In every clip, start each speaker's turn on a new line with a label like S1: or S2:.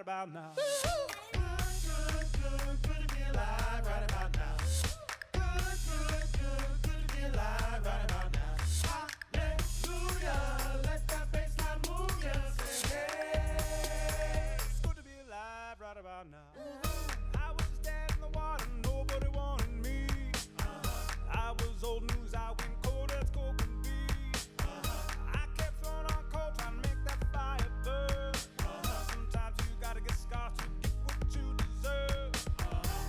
S1: about now. Good to be alive right about now. Good to be alive right about now. Hallelujah, let that bass line move ya. Say hey, it's good to be alive right about now. I was dead in the water, nobody wanted me. I was old news, I went cold as cold can be. I kept throwing on coal, trying to make that fire burn. Sometimes you gotta get scars to get what you deserve.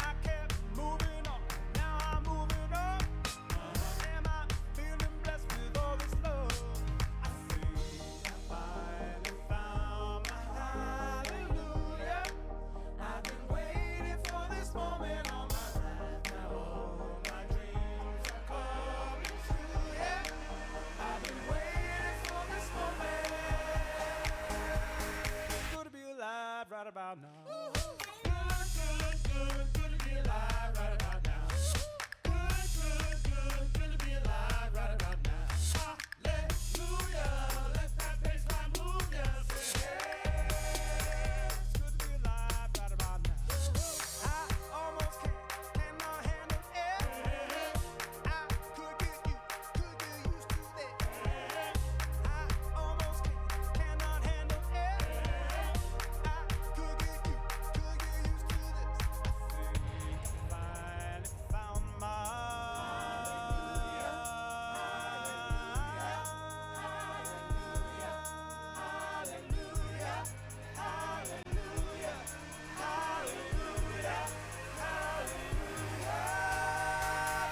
S1: I kept moving on, now I'm moving up. Am I feeling blessed with all this love? I think I finally found my hallelujah. I've been waiting for this moment all my life. Now all my dreams are coming true, yeah. I've been waiting for this moment. It's good to be alive right about now. Good to be alive right about now. Good to be alive right about now. Hallelujah, let that bass line move ya. Say hey, it's good to be alive right about now. I almost cannot handle it. I could get used to this. I almost cannot handle it. I could get used to this. I think I finally found my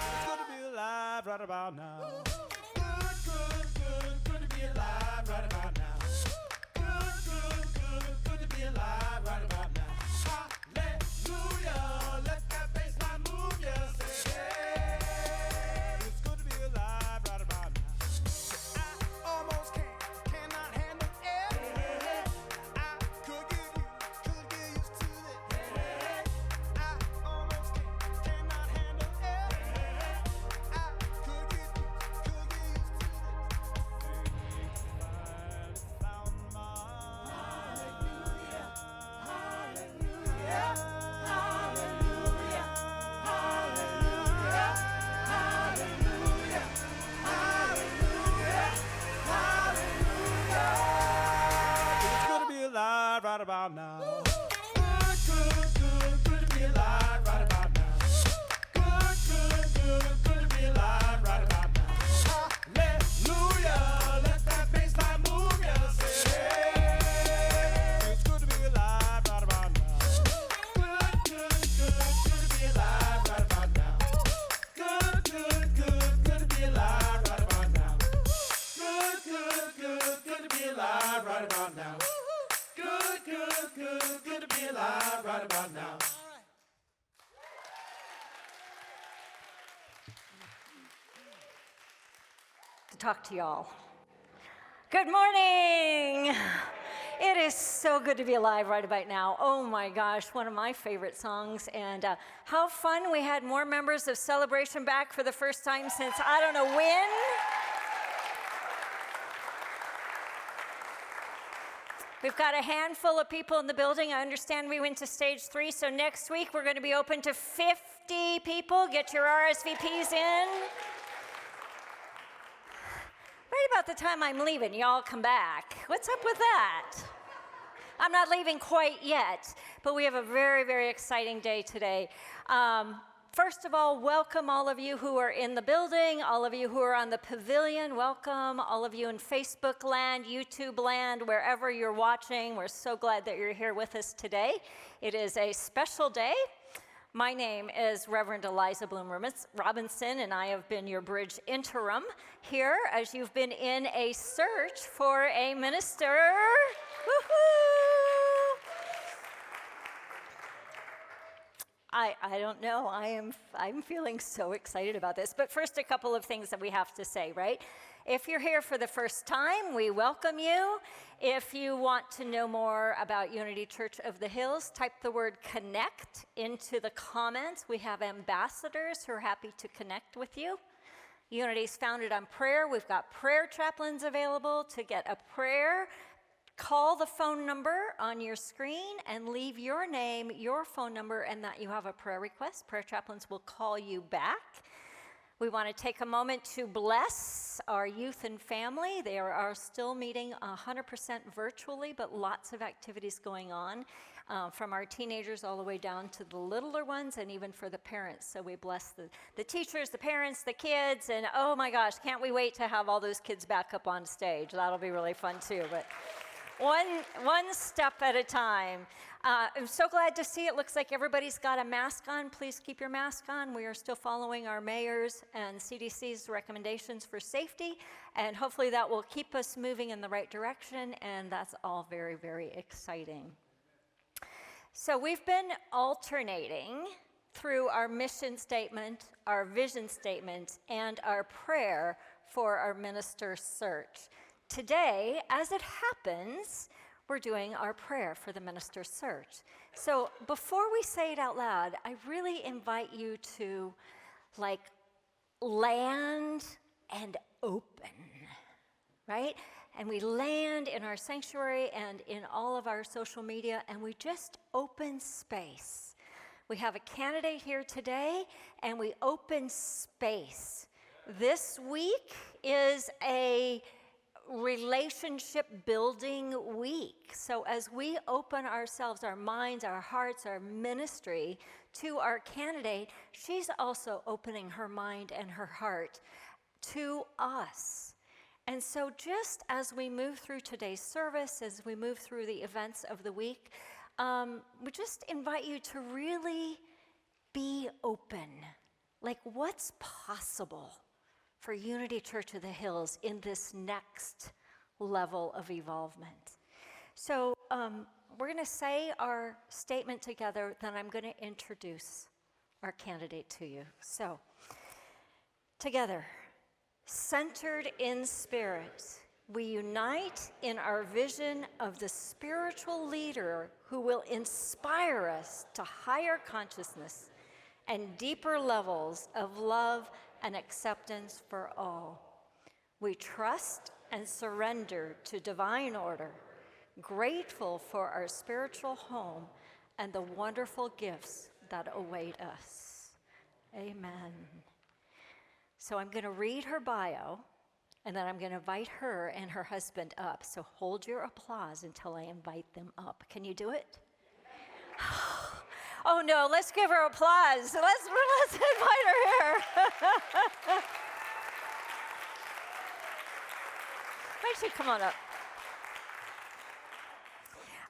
S1: It's good to be alive right about now. Good to be alive right about now. Good to be alive right about now. Hallelujah, let that bass line move ya. Say hey, it's good to be alive right about now. I almost cannot handle it. I could get used to this. I almost cannot handle it. I could get used to this. Finally found my hallelujah, hallelujah, hallelujah, hallelujah, hallelujah, hallelujah. It's good to be alive right about now. Good to be alive right about now. Good to be alive right about now. Hallelujah, let that bass line move ya. Say hey, it's good to be alive right about now. Good to be alive right about now. Good to be alive right about now. Good to be alive right about now. Good to be alive right about now.
S2: To talk to y'all. Good morning. It is so good to be alive right about now. Oh my gosh, one of my favorite songs. And how fun we had more members of Celebration back for the first time since I don't know when. We've got a handful of people in the building. I understand we went to stage 3, so next week we're going to be open to 50 people. Get your RSVPs in. Right about the time I'm leaving, y'all come back. What's up with that? I'm not leaving quite yet, but we have a very, very exciting day today. First of all, welcome all of you who are in the building, all of you who are on the pavilion, welcome, all of you in Facebook land, YouTube land, wherever you're watching. We're so glad that you're here with us today. It is a special day. My name is Reverend Eliza Bloom Robinson, and I have been your bridge interim here as you've been in a search for a minister. Woohoo! I don't know, I'm feeling so excited about this. But first, a couple of things that we have to say, right? If you're here for the first time, we welcome you. If you want to know more about Unity Church of the Hills, type the word connect into the comments. We have ambassadors who are happy to connect with you. Unity is founded on prayer. We've got prayer chaplains available to get a prayer Call the phone number on your screen and leave your name, your phone number, and that you have a prayer request. Prayer chaplains will call you back. We want to take a moment to bless our youth and family. They are still meeting 100% virtually, but lots of activities going on, from our teenagers all the way down to the littler ones, and even for the parents. So we bless the teachers, the parents, the kids, and oh my gosh, can't we wait to have all those kids back up on stage. That'll be really fun too. But one step at a time. I'm so glad to see it. Looks like everybody's got a mask on. Please keep your mask on. We are still following our mayor's and CDC's recommendations for safety, and hopefully that will keep us moving in the right direction, and that's all very, very exciting. So we've been alternating through our mission statement, our vision statement, and our prayer for our minister search. Today, as it happens, we're doing our prayer for the minister search. So before we say it out loud, I really invite you to land and open, right? And we land in our sanctuary and in all of our social media, and we just open space. We have a candidate here today, and we open space. This week is a relationship building week. So as we open ourselves, our minds, our hearts, our ministry to our candidate, she's also opening her mind and her heart to us. And so just as we move through today's service, as we move through the events of the week, we just invite you to really be open. Like, what's possible for Unity Church of the Hills in this next level of evolvement? So we're going to say our statement together, then I'm going to introduce our candidate to you. So, together, centered in spirit, we unite in our vision of the spiritual leader who will inspire us to higher consciousness and deeper levels of love and acceptance for all. We trust and surrender to divine order, grateful for our spiritual home and the wonderful gifts that await us. Amen. So I'm going to read her bio, and then I'm going to invite her and her husband up. So hold your applause until I invite them up. Can you do it? Oh no, let's give her applause. Let's invite her here. Why don't you come on up?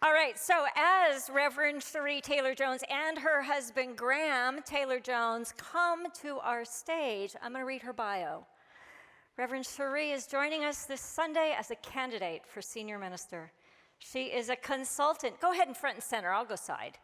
S2: All right, so as Reverend Cherie Taylor-Jones and her husband Graham Taylor-Jones come to our stage, I'm going to read her bio. Reverend Cherie is joining us this Sunday as a candidate for senior minister. She is a consultant. Go ahead and front and center, I'll go side.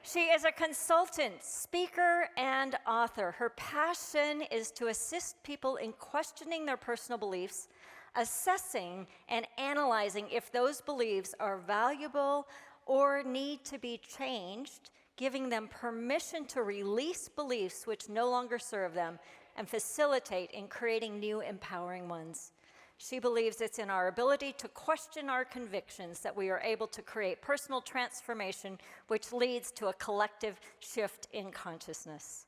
S2: She is a consultant, speaker, and author. Her passion is to assist people in questioning their personal beliefs, assessing and analyzing if those beliefs are valuable or need to be changed, giving them permission to release beliefs which no longer serve them, and facilitate in creating new empowering ones. She believes it's in our ability to question our convictions that we are able to create personal transformation, which leads to a collective shift in consciousness.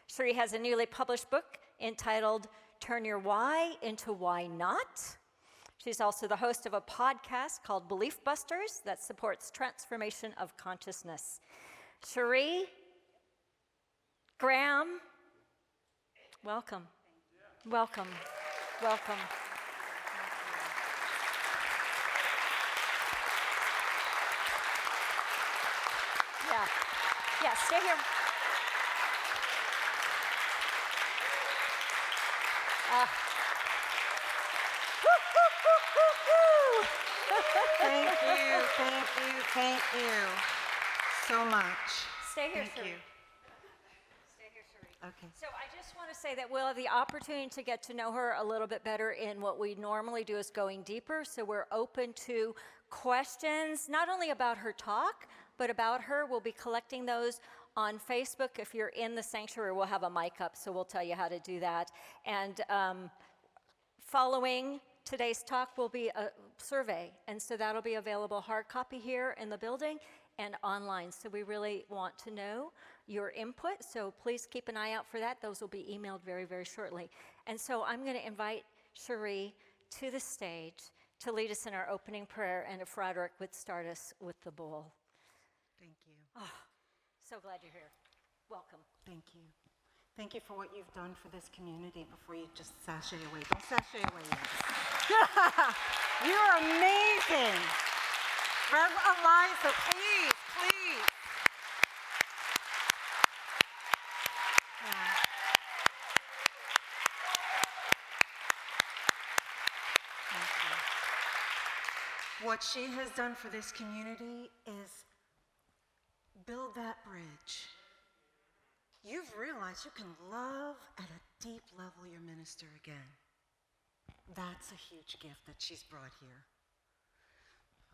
S2: Cherie has a newly published book entitled Turn Your Why into Why Not. She's also the host of a podcast called Belief Busters that supports transformation of consciousness. Cherie, Graham, welcome. Welcome. Welcome. Yeah, stay here.
S3: Thank you so much.
S2: Stay here,
S3: Thank
S2: Cherie.
S3: you.
S2: Stay here, Cherie.
S3: Okay.
S2: So I just want to say that we'll have the opportunity to get to know her a little bit better in what we normally do is going deeper. So we're open to questions, not only about her talk, but about her. We'll be collecting those on Facebook. If you're in the sanctuary, we'll have a mic up, so we'll tell you how to do that. And following today's talk will be a survey, and so that'll be available hard copy here in the building and online. So we really want to know your input, so please keep an eye out for that. Those will be emailed very, very shortly. And so I'm going to invite Cherie to the stage to lead us in our opening prayer, and if Frederick would start us with the bowl.
S3: Thank you.
S2: So glad you're here. Welcome.
S3: Thank you. Thank you for what you've done for this community before you just sashay away. Don't sashay away yet. You're amazing. Rev Eliza, please, please. Yeah. Thank you. What she has done for this community is build that bridge. You've realized you can love at a deep level your minister again. That's a huge gift that she's brought here.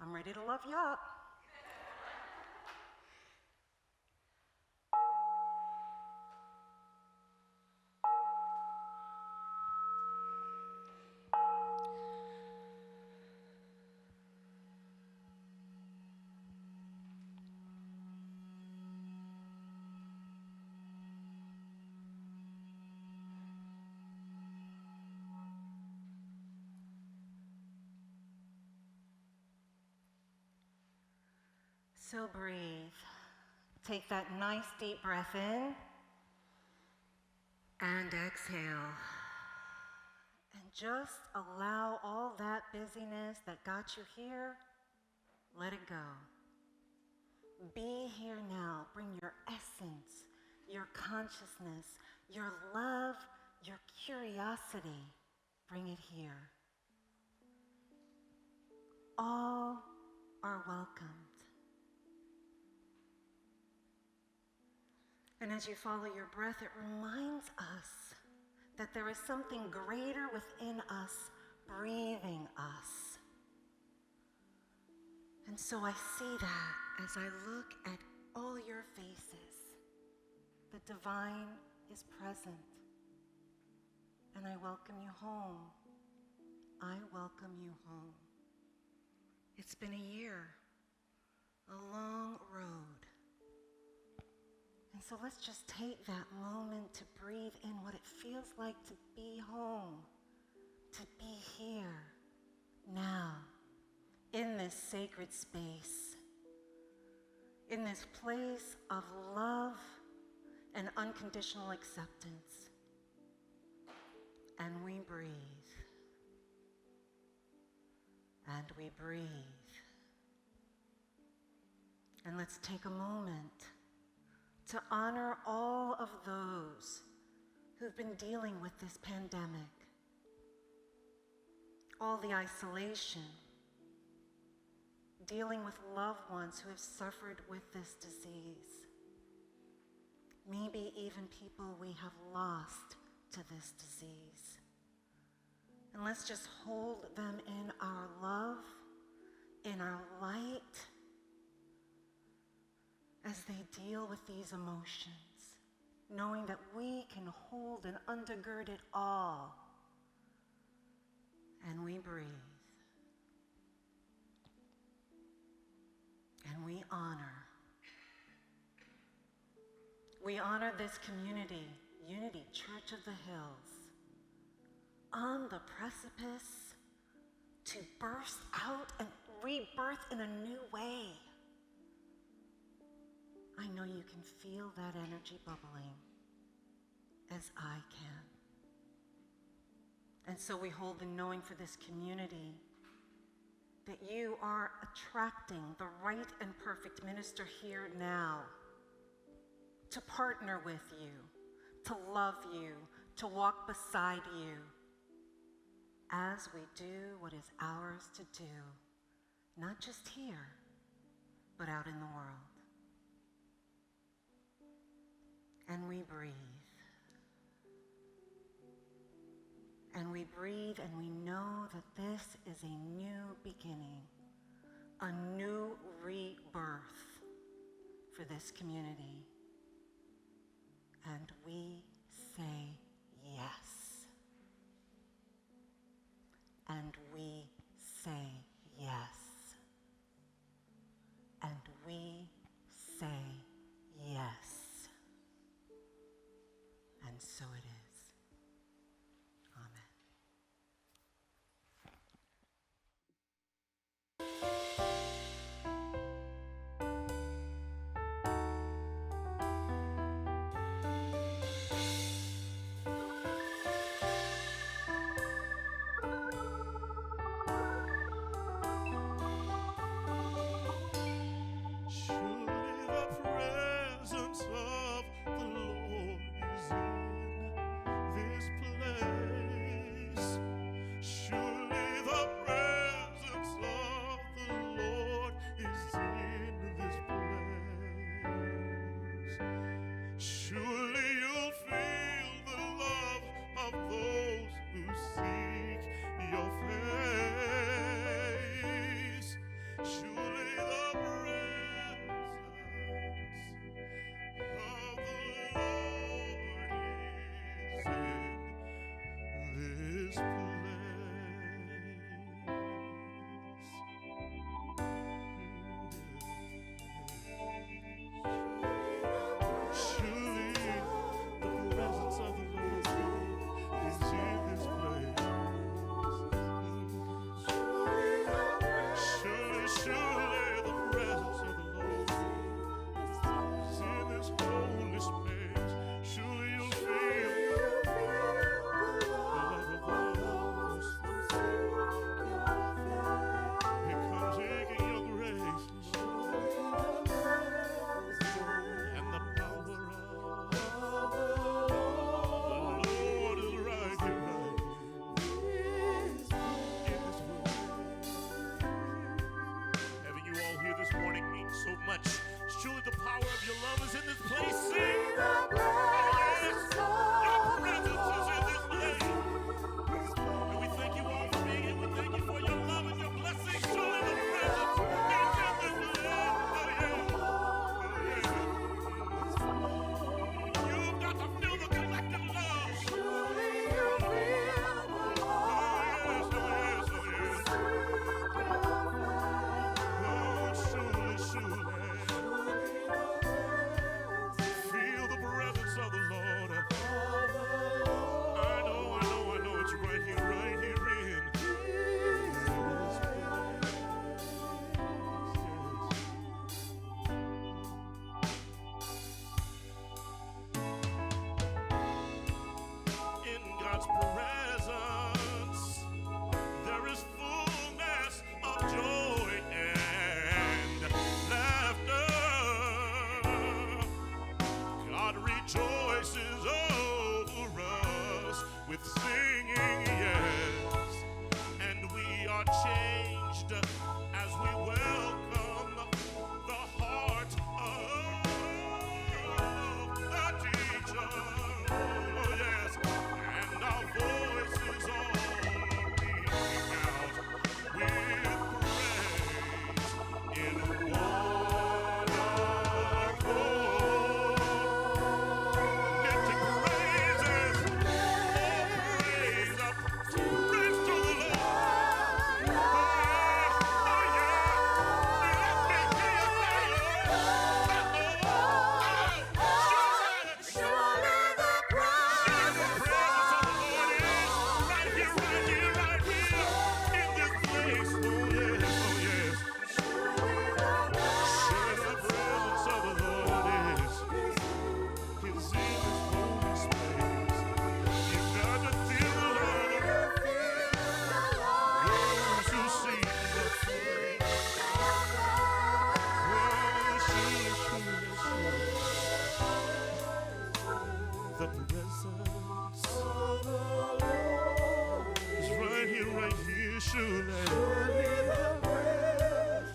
S3: I'm ready to love you up. So breathe. Take that nice deep breath in and exhale. And just allow all that busyness that got you here, let it go. Be here now. Bring your essence, your consciousness, your love, your curiosity. Bring it here. All are welcomed. And as you follow your breath, it reminds us that there is something greater within us, breathing us. And so I see that as I look at all your faces. The divine is present. And I welcome you home. I welcome you home. It's been a year, a long road. And so let's just take that moment to breathe in what it feels like to be home, to be here, now, in this sacred space, in this place of love and unconditional acceptance. And we breathe. And we breathe. And let's take a moment to honor all of those who've been dealing with this pandemic, all the isolation, dealing with loved ones who have suffered with this disease, maybe even people we have lost to this disease. And let's just hold them in our love, in our light, as they deal with these emotions, knowing that we can hold and undergird it all. And we breathe. And we honor. We honor this community, Unity Church of the Hills, on the precipice to burst out and rebirth in a new way. I know you can feel that energy bubbling, as I can. And so we hold the knowing for this community that you are attracting the right and perfect minister here now to partner with you, to love you, to walk beside you as we do what is ours to do, not just here, but out in the world. And we breathe. And we breathe and we know that this is a new beginning, a new rebirth for this community. And we say yes. And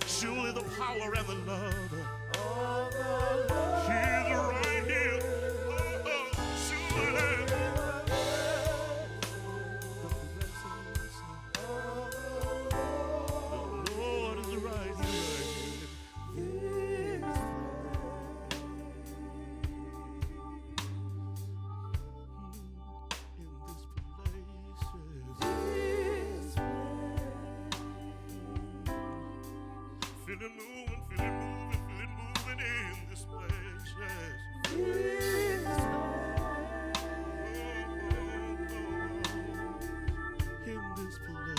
S1: Surely the power and the love is right here. Surely the Lord is right here. Feel it moving, feel it moving, feel it moving in this place, yes. In this place.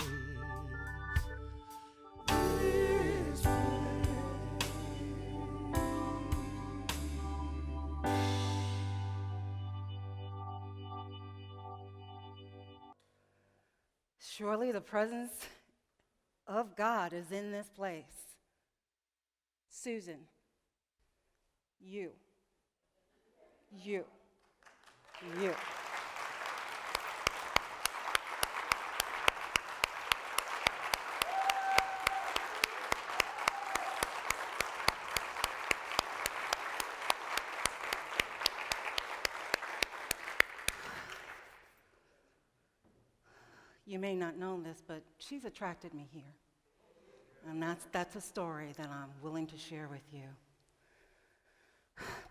S3: Surely the presence of God is in this place. Susan, you. You may not know this, but she's attracted me here. And that's a story that I'm willing to share with you.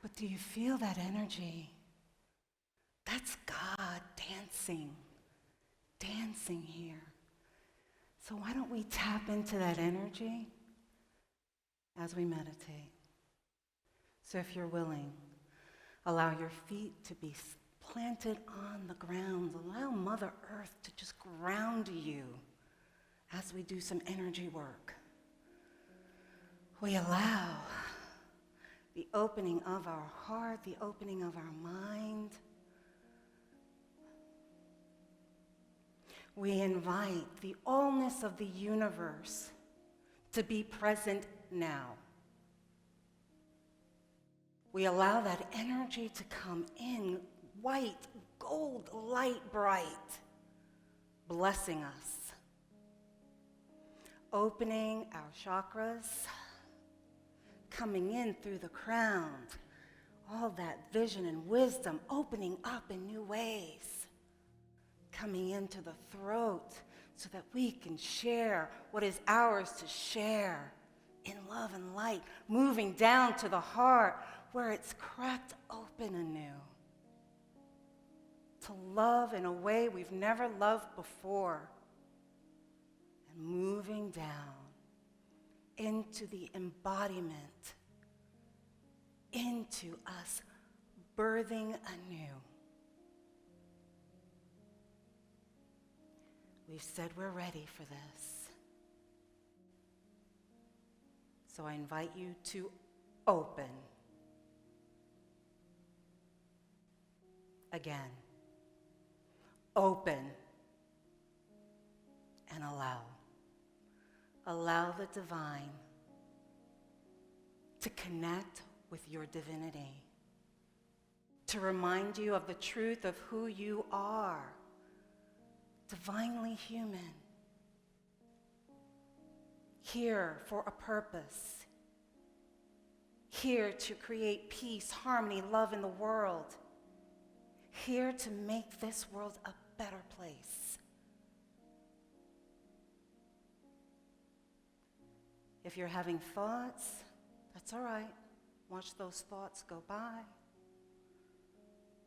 S3: But do you feel that energy? That's God dancing here. So why don't we tap into that energy as we meditate? So if you're willing, allow your feet to be planted on the ground. Allow Mother Earth to just ground you as we do some energy work. We allow the opening of our heart, the opening of our mind. We invite the allness of the universe to be present now. We allow that energy to come in, white, gold, light, bright, blessing us. Opening our chakras, coming in through the crown, all that vision and wisdom opening up in new ways, coming into the throat so that we can share what is ours to share in love and light, moving down to the heart where it's cracked open anew, to love in a way we've never loved before, and moving down into the embodiment, into us birthing anew. We've said we're ready for this. So I invite you to open. Again. Open and allow. Allow the divine to connect with your divinity, to remind you of the truth of who you are, divinely human, here for a purpose, here to create peace, harmony, love in the world, here to make this world a better place. If you're having thoughts, that's all right. Watch those thoughts go by.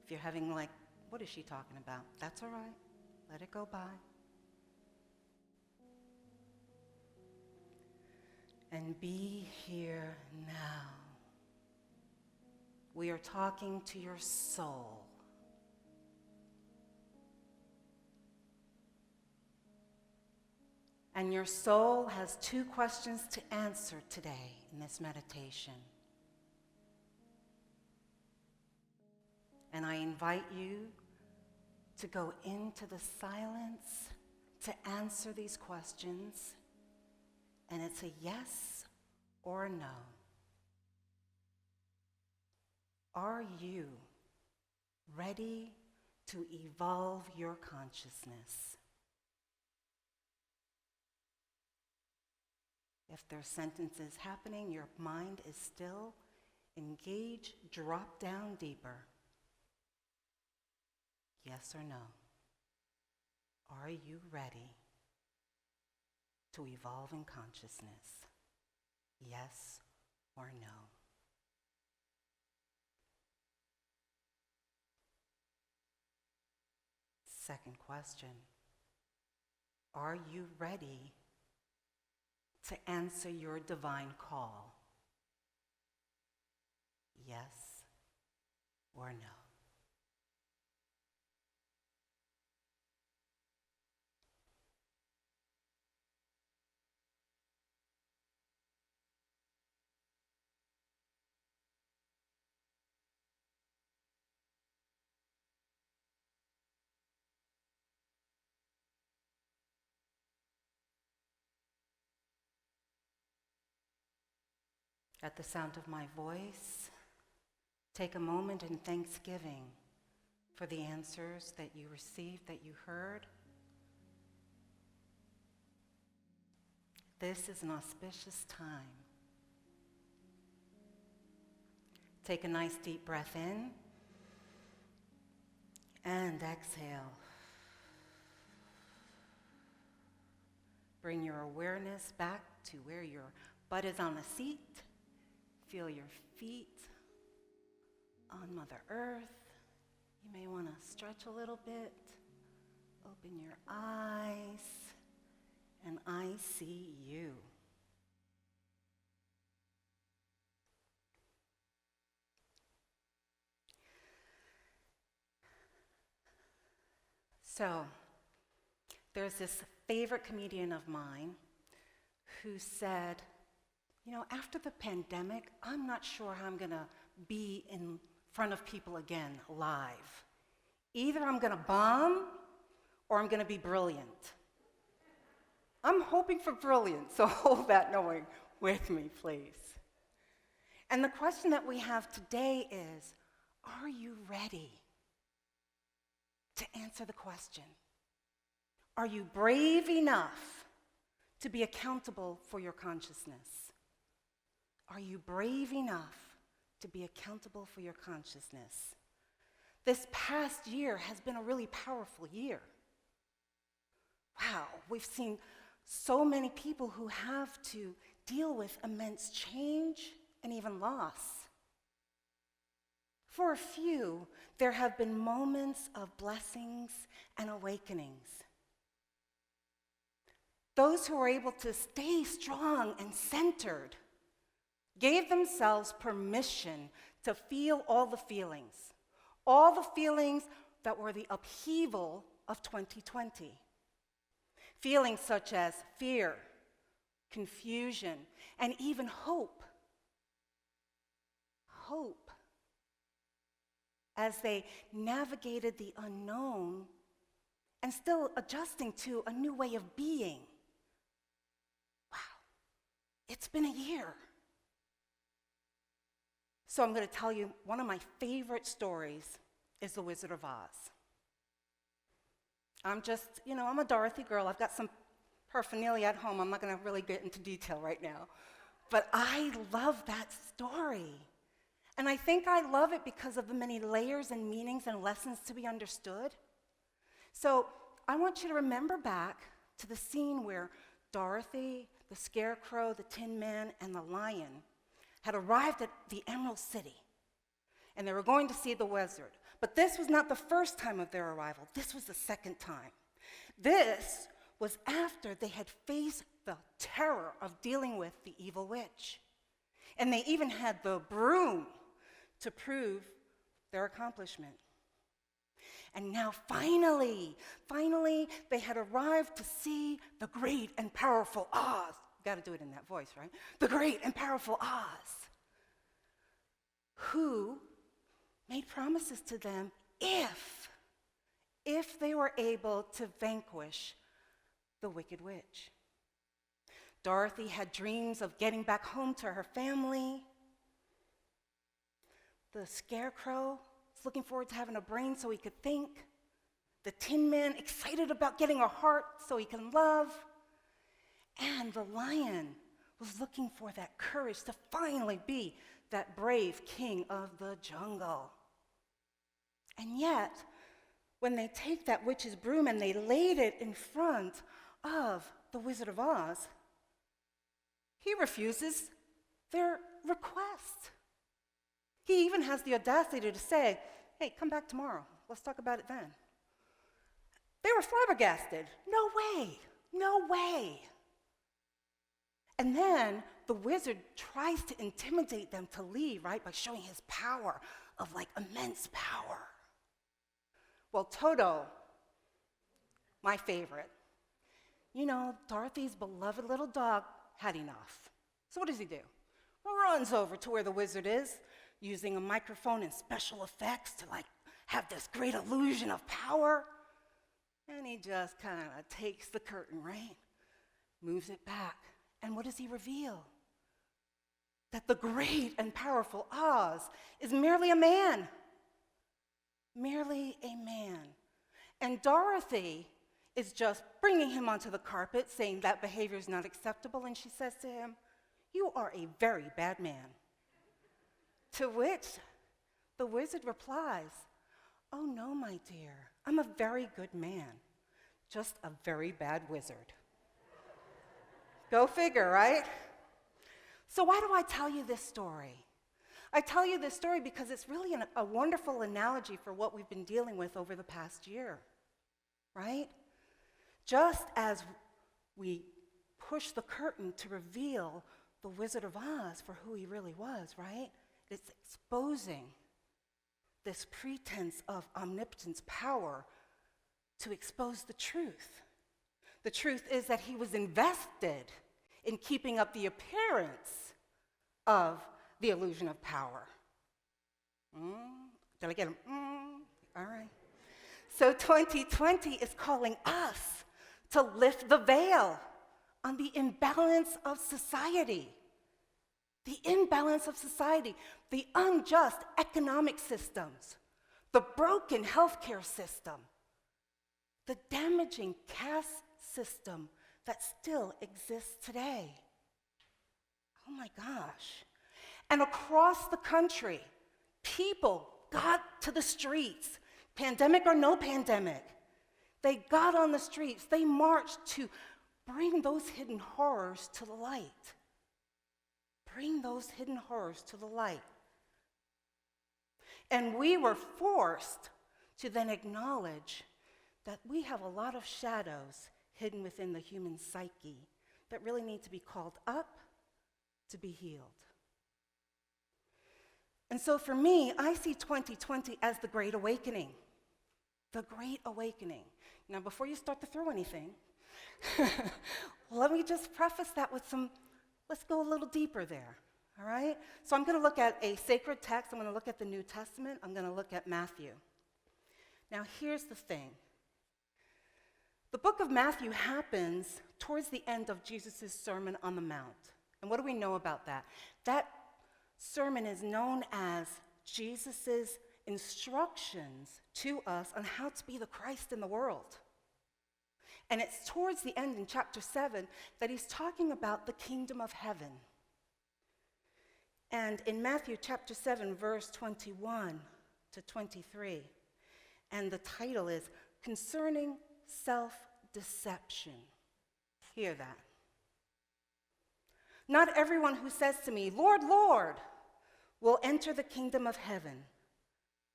S3: If you're having like, what is she talking about? That's all right. Let it go by. And be here now. We are talking to your soul. And your soul has 2 questions to answer today in this meditation. And I invite you to go into the silence to answer these questions. And it's a yes or a no. Are you ready to evolve your consciousness? If there's sentences happening, your mind is still. Engage, drop down deeper. Yes or no? Are you ready to evolve in consciousness? Yes or no? Second question. Are you ready to answer your divine call? Yes or no? At the sound of my voice, take a moment in thanksgiving for the answers that you received, that you heard. This is an auspicious time. Take a nice deep breath in and exhale. Bring your awareness back to where your butt is on the seat. Feel your feet on Mother Earth. You may want to stretch a little bit. Open your eyes, and I see you. So, there's this favorite comedian of mine who said, after the pandemic, I'm not sure how I'm going to be in front of people again live. Either I'm going to bomb or I'm going to be brilliant. I'm hoping for brilliant, so hold that knowing with me, please. And the question that we have today is, are you ready to answer the question? Are you brave enough to be accountable for your consciousness? Are you brave enough to be accountable for your consciousness? This past year has been a really powerful year. Wow, we've seen so many people who have to deal with immense change and even loss. For a few, there have been moments of blessings and awakenings. Those who were able to stay strong and centered gave themselves permission to feel all the feelings that were the upheaval of 2020. Feelings such as fear, confusion, and even hope. Hope as they navigated the unknown and still adjusting to a new way of being. Wow, it's been a year. So I'm going to tell you one of my favorite stories is The Wizard of Oz. I'm a Dorothy girl. I've got some paraphernalia at home. I'm not going to really get into detail right now. But I love that story. And I think I love it because of the many layers and meanings and lessons to be understood. So I want you to remember back to the scene where Dorothy, the Scarecrow, the Tin Man, and the Lion had arrived at the Emerald City, and they were going to see the wizard. But this was not the first time of their arrival. This was the second time. This was after they had faced the terror of dealing with the evil witch. And they even had the broom to prove their accomplishment. And now finally, they had arrived to see the great and powerful Oz. Got to do it in that voice, right? The great and powerful Oz, who made promises to them if they were able to vanquish the Wicked Witch. Dorothy had dreams of getting back home to her family. The Scarecrow was looking forward to having a brain so he could think. The Tin Man excited about getting a heart so he can love. And the Lion was looking for that courage to finally be that brave king of the jungle. And yet, when they take that witch's broom and they laid it in front of the Wizard of Oz, he refuses their request. He even has the audacity to say, hey, come back tomorrow. Let's talk about it then. They were flabbergasted. No way, no way. And then the wizard tries to intimidate them to leave, right, by showing his power of like immense power. Well, Toto, my favorite, you know, Dorothy's beloved little dog had enough. So what does he do? Runs over to where the wizard is, using a microphone and special effects to like have this great illusion of power. And he just kind of takes the curtain, right? Moves it back. And what does he reveal? That the great and powerful Oz is merely a man. Merely a man. And Dorothy is just bringing him onto the carpet, saying that behavior is not acceptable, and she says to him, "You are a very bad man." To which the wizard replies, "Oh no, my dear, I'm a very good man, just a very bad wizard." Go figure, right? So why do I tell you this story? I tell you this story because it's really a wonderful analogy for what we've been dealing with over the past year, right? Just as we push the curtain to reveal the Wizard of Oz for who he really was, right? It's exposing this pretense of omnipotence power to expose the truth. The truth is that he was invested in keeping up the appearance of the illusion of power. Did I get him? All right. So 2020 is calling us to lift the veil on the imbalance of society. The imbalance of society, the unjust economic systems, the broken healthcare system, the damaging caste system that still exists today. Oh my gosh. And across the country, people got to the streets, pandemic or no pandemic. They got on the streets, they marched to bring those hidden horrors to the light. Bring those hidden horrors to the light. And we were forced to then acknowledge that we have a lot of shadows hidden within the human psyche that really need to be called up to be healed. And so for me, I see 2020 as the Great Awakening. The Great Awakening. Now, before you start to throw anything, let me just preface that with let's go a little deeper there, all right? So I'm going to look at a sacred text. I'm going to look at the New Testament. I'm going to look at Matthew. Now, here's the thing. The book of Matthew happens towards the end of Jesus' Sermon on the Mount. And what do we know about that? That sermon is known as Jesus' instructions to us on how to be the Christ in the world. And it's towards the end in chapter 7 that he's talking about the kingdom of heaven. And in Matthew chapter 7, verse 21 to 23, and the title is Concerning Self-Deception. Hear that. Not everyone who says to me, Lord, Lord, will enter the kingdom of heaven,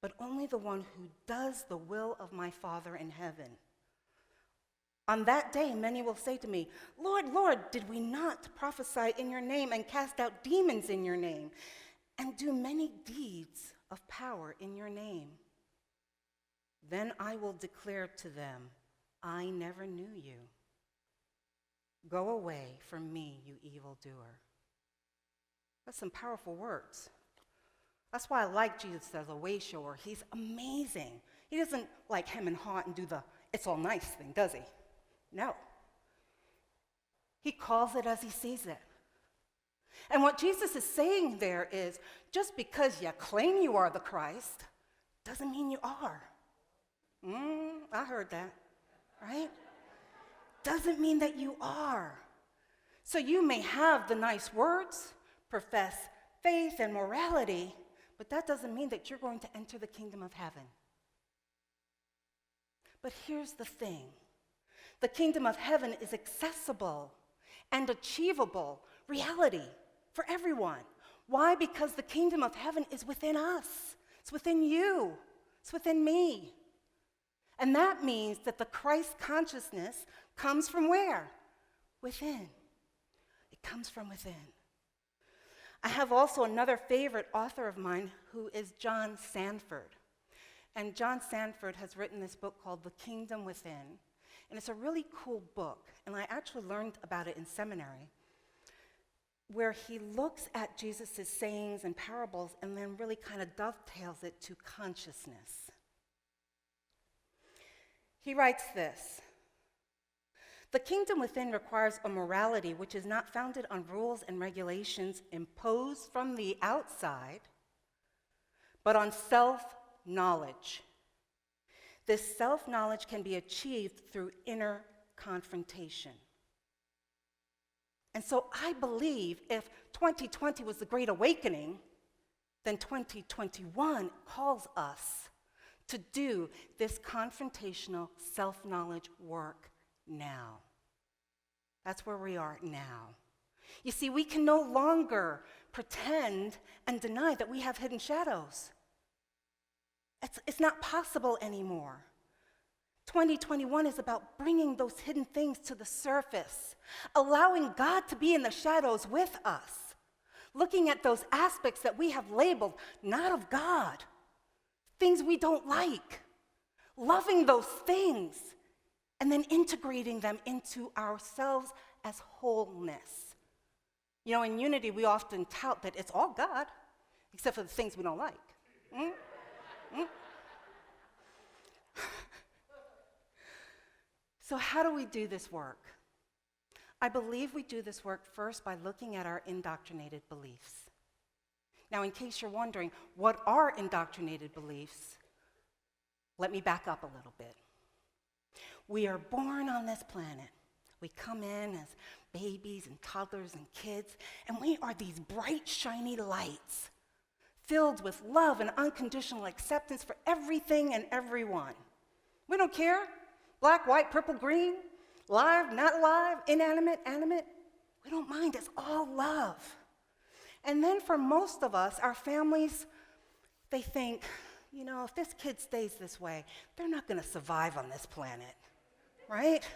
S3: but only the one who does the will of my Father in heaven. On that day, many will say to me, Lord, Lord, did we not prophesy in your name and cast out demons in your name and do many deeds of power in your name? Then I will declare to them, I never knew you. Go away from me, you evildoer. That's some powerful words. That's why I like Jesus as a way shower. He's amazing. He doesn't like hem and haw and do the it's all nice thing, does he? No. He calls it as he sees it. And what Jesus is saying there is, just because you claim you are the Christ, doesn't mean you are. I heard that, right? Doesn't mean that you are. So you may have the nice words, profess faith and morality, but that doesn't mean that you're going to enter the kingdom of heaven. But here's the thing. The kingdom of heaven is accessible and achievable reality for everyone. Why? Because the kingdom of heaven is within us. It's within you. It's within me. And that means that the Christ consciousness comes from where? Within. It comes from within. I have also another favorite author of mine who is John Sanford. And John Sanford has written this book called The Kingdom Within. And it's a really cool book. And I actually learned about it in seminary, where he looks at Jesus' sayings and parables and then really kind of dovetails it to consciousness. He writes this: "The kingdom within requires a morality which is not founded on rules and regulations imposed from the outside, but on self-knowledge. This self-knowledge can be achieved through inner confrontation." And so I believe if 2020 was the Great Awakening, then 2021 calls us to do this confrontational self-knowledge work now. That's where we are now. You see, we can no longer pretend and deny that we have hidden shadows. It's not possible anymore. 2021 is about bringing those hidden things to the surface, allowing God to be in the shadows with us, looking at those aspects that we have labeled not of God, things we don't like, loving those things, and then integrating them into ourselves as wholeness. You know, in Unity, we often tout that it's all God, except for the things we don't like. So how do we do this work? I believe we do this work first by looking at our indoctrinated beliefs. Now, in case you're wondering, what are indoctrinated beliefs? Let me back up a little bit. We are born on this planet. We come in as babies and toddlers and kids, and we are these bright, shiny lights filled with love and unconditional acceptance for everything and everyone. We don't care. Black, white, purple, green, live, not alive, inanimate, animate. We don't mind. It's all love. And then for most of us, our families, they think, you know, if this kid stays this way, they're not going to survive on this planet, right?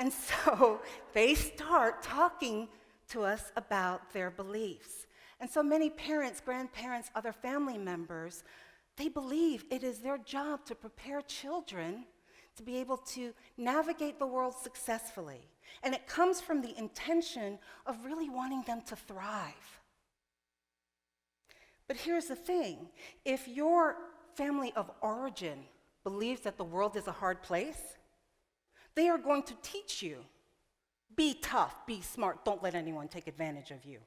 S3: And so they start talking to us about their beliefs. And so many parents, grandparents, other family members, they believe it is their job to prepare children to be able to navigate the world successfully. And it comes from the intention of really wanting them to thrive. But here's the thing. If your family of origin believes that the world is a hard place, they are going to teach you, be tough, be smart, don't let anyone take advantage of you.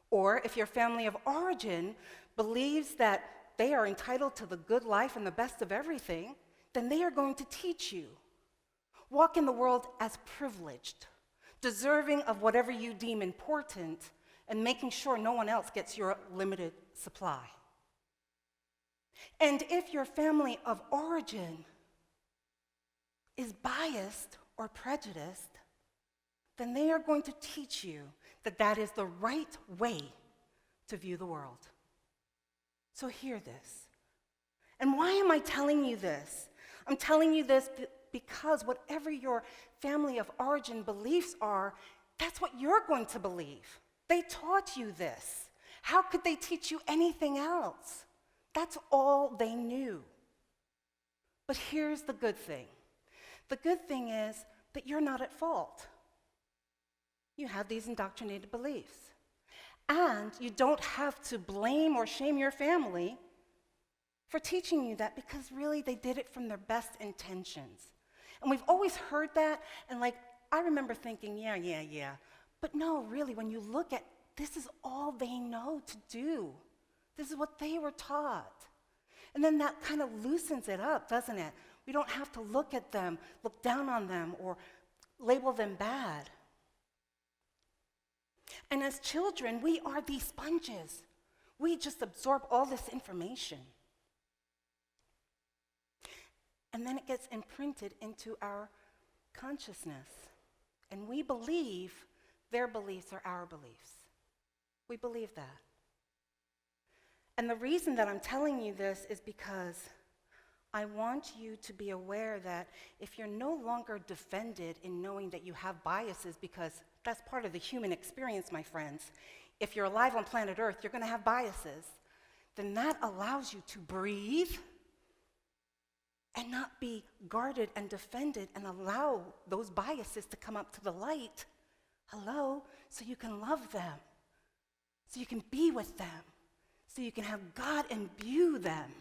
S3: Or if your family of origin believes that they are entitled to the good life and the best of everything, then they are going to teach you. Walk in the world as privileged, deserving of whatever you deem important, and making sure no one else gets your limited supply. And if your family of origin is biased or prejudiced, then they are going to teach you that that is the right way to view the world. So hear this. And why am I telling you this? I'm telling you this because whatever your family of origin beliefs are, that's what you're going to believe. They taught you this. How could they teach you anything else? That's all they knew. But here's the good thing. The good thing is that you're not at fault. You have these indoctrinated beliefs. And you don't have to blame or shame your family for teaching you that, because really they did it from their best intentions. And we've always heard that, and I remember thinking, yeah. But no, really, when you look at, this is all they know to do. This is what they were taught. And then that kind of loosens it up, doesn't it? We don't have to look at them, look down on them, or label them bad. And as children, we are these sponges. We just absorb all this information. And then it gets imprinted into our consciousness. And we believe their beliefs are our beliefs. We believe that. And the reason that I'm telling you this is because I want you to be aware that if you're no longer defended in knowing that you have biases, because that's part of the human experience, my friends. If you're alive on planet Earth, you're going to have biases. Then that allows you to breathe and not be guarded and defended and allow those biases to come up to the light. Hello? So you can love them. So you can be with them. So you can have God imbue them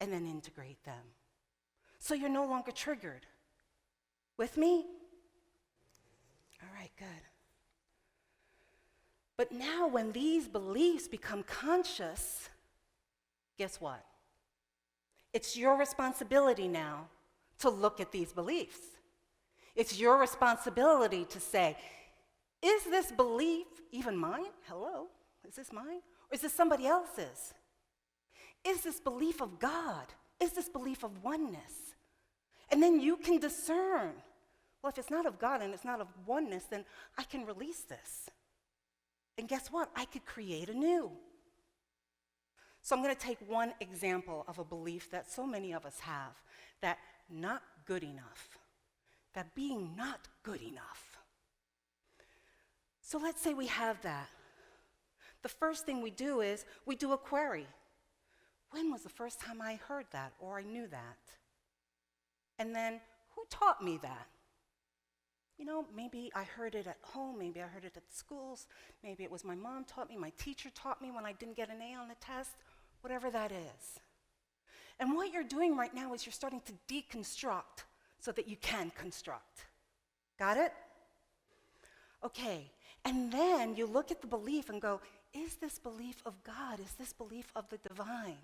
S3: and then integrate them. So you're no longer triggered. With me? All right, good. But now when these beliefs become conscious, guess what? It's your responsibility now to look at these beliefs. It's your responsibility to say, is this belief even mine? Hello? Is this mine? Or is this somebody else's? Is this belief of God? Is this belief of oneness? And then you can discern. Well, if it's not of God and it's not of oneness, then I can release this. And guess what? I could create anew. So I'm going to take one example of a belief that so many of us have, that not good enough, that being not good enough. So let's say we have that. The first thing we do is we do a query. When was the first time I heard that or I knew that? And then who taught me that? You know, maybe I heard it at home, maybe I heard it at schools, maybe it was my mom taught me, my teacher taught me when I didn't get an A on the test, whatever that is. And what you're doing right now is you're starting to deconstruct so that you can construct. Got it? Okay, and then you look at the belief and go, is this belief of God? Is this belief of the divine?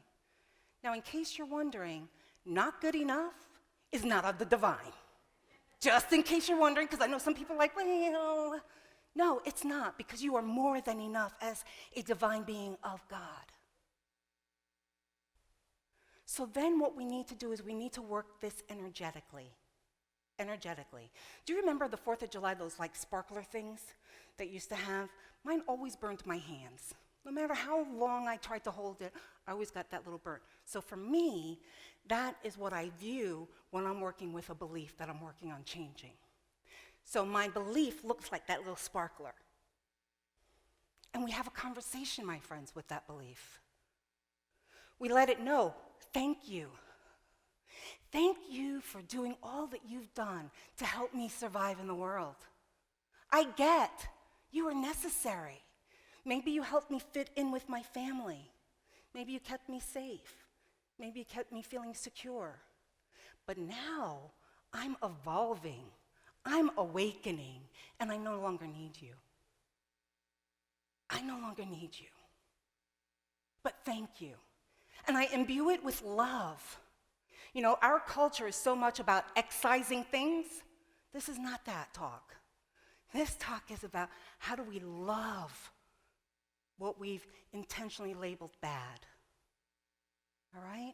S3: Now, in case you're wondering, not good enough is not of the divine. Just in case you're wondering, because I know some people are like, well, no, it's not, because you are more than enough as a divine being of God. So then what we need to do is we need to work this energetically. Energetically. Do you remember the 4th of July, those like sparkler things that used to have? Mine always burned my hands. No matter how long I tried to hold it, I always got that little burn. So for me, that is what I view when I'm working with a belief that I'm working on changing. So my belief looks like that little sparkler. And we have a conversation, my friends, with that belief. We let it know, thank you. Thank you for doing all that you've done to help me survive in the world. I get you are necessary. Maybe you helped me fit in with my family. Maybe you kept me safe. Maybe you kept me feeling secure. But now I'm evolving, I'm awakening, and I no longer need you. I no longer need you. But thank you. And I imbue it with love. You know, our culture is so much about excising things. This is not that talk. This talk is about how do we love what we've intentionally labeled bad. All right?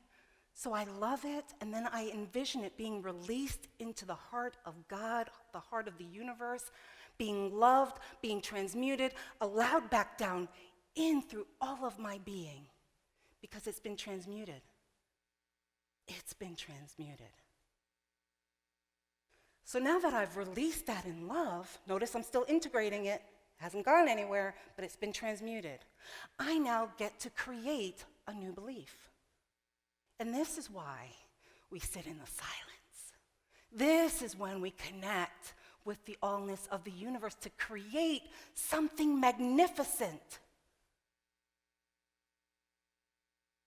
S3: So I love it, and then I envision it being released into the heart of God, the heart of the universe, being loved, being transmuted, allowed back down in through all of my being, because it's been transmuted. It's been transmuted. So now that I've released that in love, notice I'm still integrating it, hasn't gone anywhere, but it's been transmuted. I now get to create a new belief. And this is why we sit in the silence. This is when we connect with the allness of the universe to create something magnificent.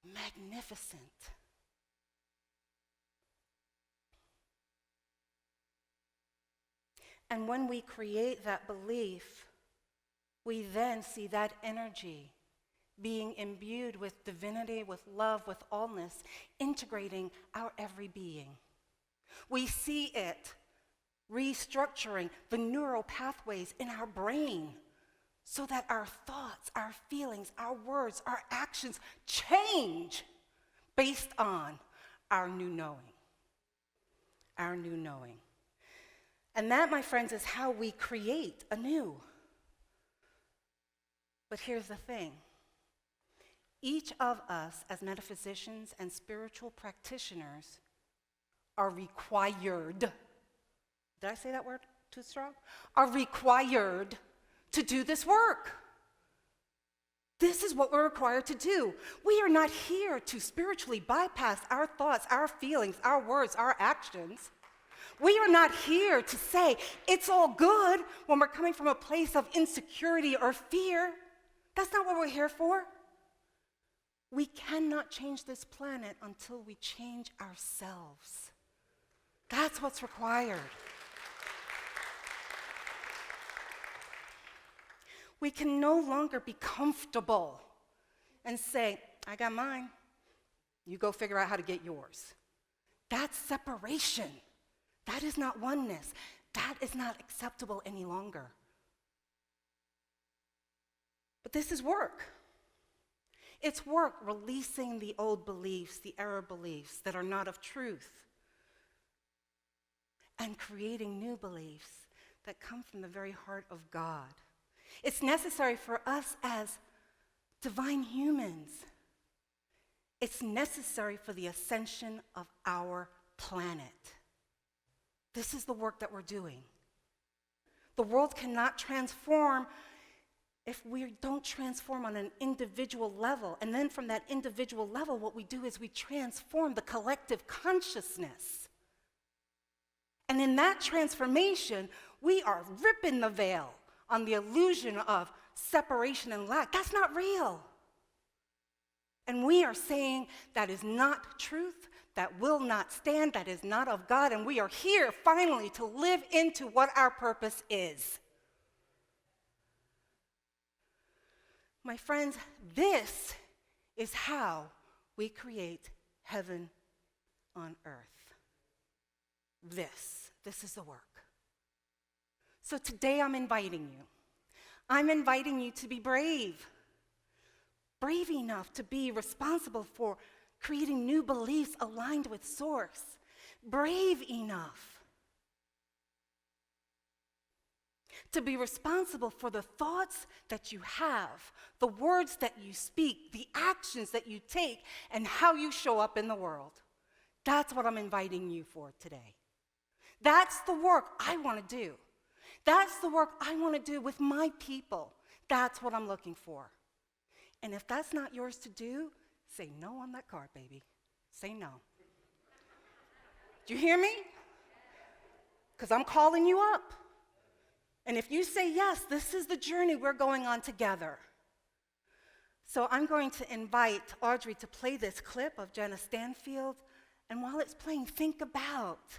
S3: Magnificent. And when we create that belief, we then see that energy being imbued with divinity, with love, with allness, integrating our every being. We see it restructuring the neural pathways in our brain so that our thoughts, our feelings, our words, our actions change based on our new knowing. Our new knowing. And that, my friends, is how we create anew. But here's the thing. Each of us, as metaphysicians and spiritual practitioners, are required, did I say that word too strong? Are required to do this work. This is what we're required to do. We are not here to spiritually bypass our thoughts, our feelings, our words, our actions. We are not here to say it's all good when we're coming from a place of insecurity or fear. That's not what we're here for. We cannot change this planet until we change ourselves. That's what's required. We can no longer be comfortable and say, I got mine. You go figure out how to get yours. That's separation. That is not oneness. That is not acceptable any longer. But this is work. It's work releasing the old beliefs, the error beliefs that are not of truth, and creating new beliefs that come from the very heart of God. It's necessary for us as divine humans. It's necessary for the ascension of our planet. This is the work that we're doing. The world cannot transform if we don't transform on an individual level. And then from that individual level, what we do is we transform the collective consciousness. And in that transformation, we are ripping the veil on the illusion of separation and lack. That's not real. And we are saying that is not truth, that will not stand, that is not of God, and we are here finally to live into what our purpose is. My friends, this is how we create heaven on earth. This is the work. So today I'm inviting you. I'm inviting you to be brave. Brave enough to be responsible for creating new beliefs aligned with Source. Brave enough to be responsible for the thoughts that you have, the words that you speak, the actions that you take, and how you show up in the world. That's what I'm inviting you for today. That's the work I want to do. That's the work I want to do with my people. That's what I'm looking for. And if that's not yours to do, say no on that card, baby. Say no. Do you hear me? Because I'm calling you up. And if you say yes, this is the journey we're going on together. So I'm going to invite Audrey to play this clip of Jenna Stanfield. And while it's playing, think about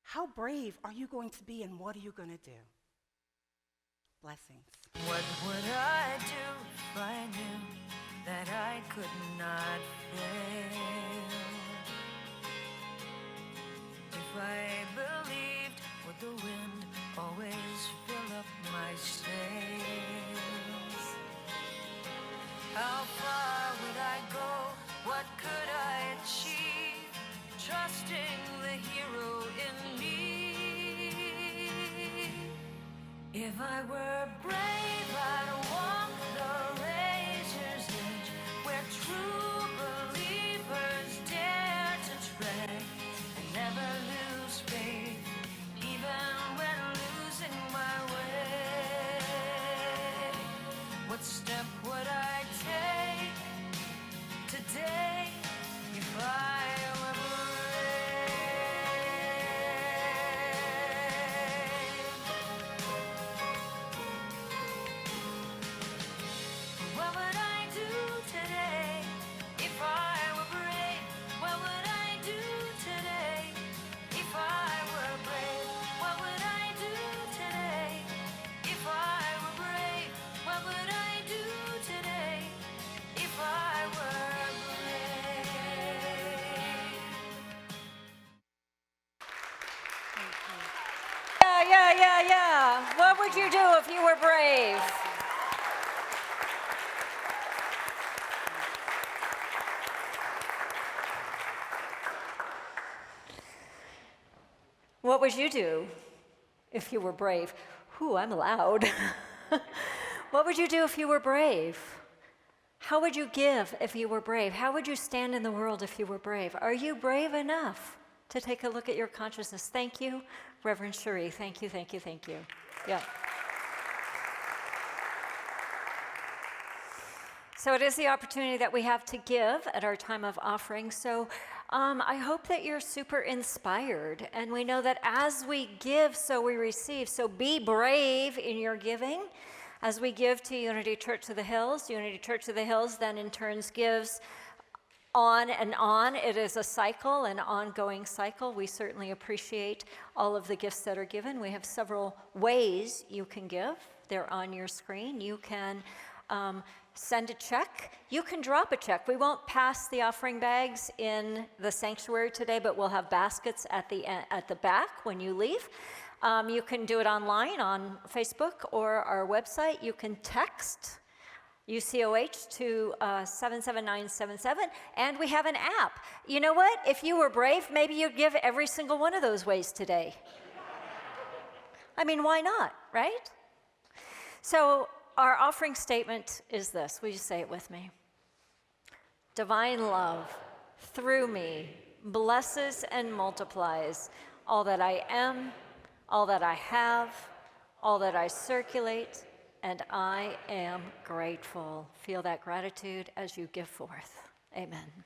S3: how brave are you going to be and what are you going to do? Blessings.
S1: What would I do if I knew that I could not fail? If I believed would the wind always fill up my sails? How far would I go? What could I achieve? Trusting the hero in me. If I were brave, I'd walk the razor's edge where true believers dare to tread and never lose faith, even when losing my way. What step would I take today if I were brave? What would I do today if I were brave? What would I do today if I were brave? What would I do today if I were brave? What would I do today if I were brave?
S2: Yeah. What would you do if you were brave? What would you do if you were brave? Ooh, I'm loud. What would you do if you were brave? How would you give if you were brave? How would you stand in the world if you were brave? Are you brave enough to take a look at your consciousness? Thank you, Reverend Cherie. Thank you, thank you, thank you. Yeah. So it is the opportunity that we have to give at our time of offering. So I hope that you're super inspired. And we know that as we give, so we receive. So be brave in your giving. As we give to Unity Church of the Hills, Unity Church of the Hills then in turns gives on and on. It is a cycle, an ongoing cycle. We certainly appreciate all of the gifts that are given. We have several ways you can give. They're on your screen. You can send a check. You can drop a check. We won't pass the offering bags in the sanctuary today, but we'll have baskets at the back when you leave. You can do it online on Facebook or our website. You can text UCOH to 77977, and we have an app. You know what? If you were brave, maybe you'd give every single one of those ways today. I mean, why not, right? So our offering statement is this. Will you say it with me? Divine love, through me, blesses and multiplies all that I am, all that I have, all that I circulate, and I am grateful. Feel that gratitude as you give forth. Amen.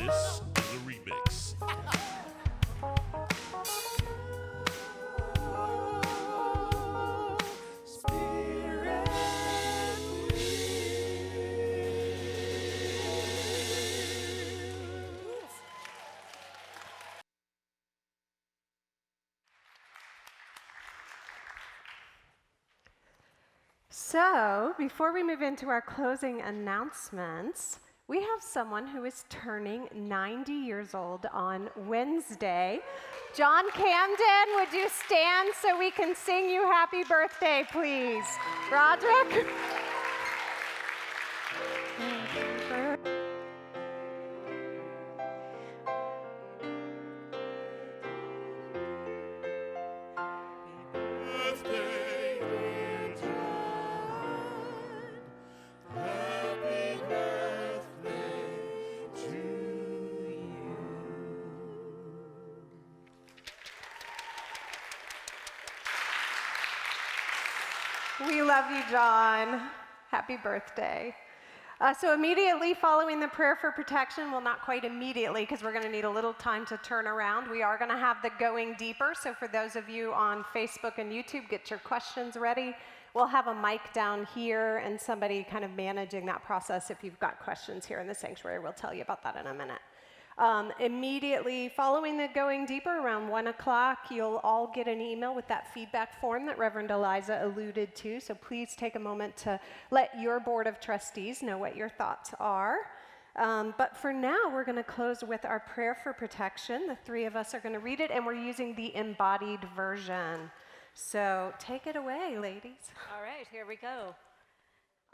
S4: This is a remix.
S5: So, before we move into our closing announcements, we have someone who is turning 90 years old on Wednesday. John Camden, would you stand so we can sing you happy birthday, please? Roderick? We love you, John. Happy birthday. So immediately following the prayer for protection, well, not quite immediately, because we're going to need a little time to turn around. We are going to have the Going Deeper. So for those of you on Facebook and YouTube, get your questions ready. We'll have a mic down here and somebody kind of managing that process. If you've got questions here in the sanctuary, we'll tell you about that in a minute. Immediately following the Going Deeper, around 1 o'clock, you'll all get an email with that feedback form that Reverend Eliza alluded to. So please take a moment to let your board of trustees know what your thoughts are. But for now, we're going to close with our prayer for protection. The three of us are going to read it, and we're using the embodied version. So take it away, ladies.
S2: All right, here we go.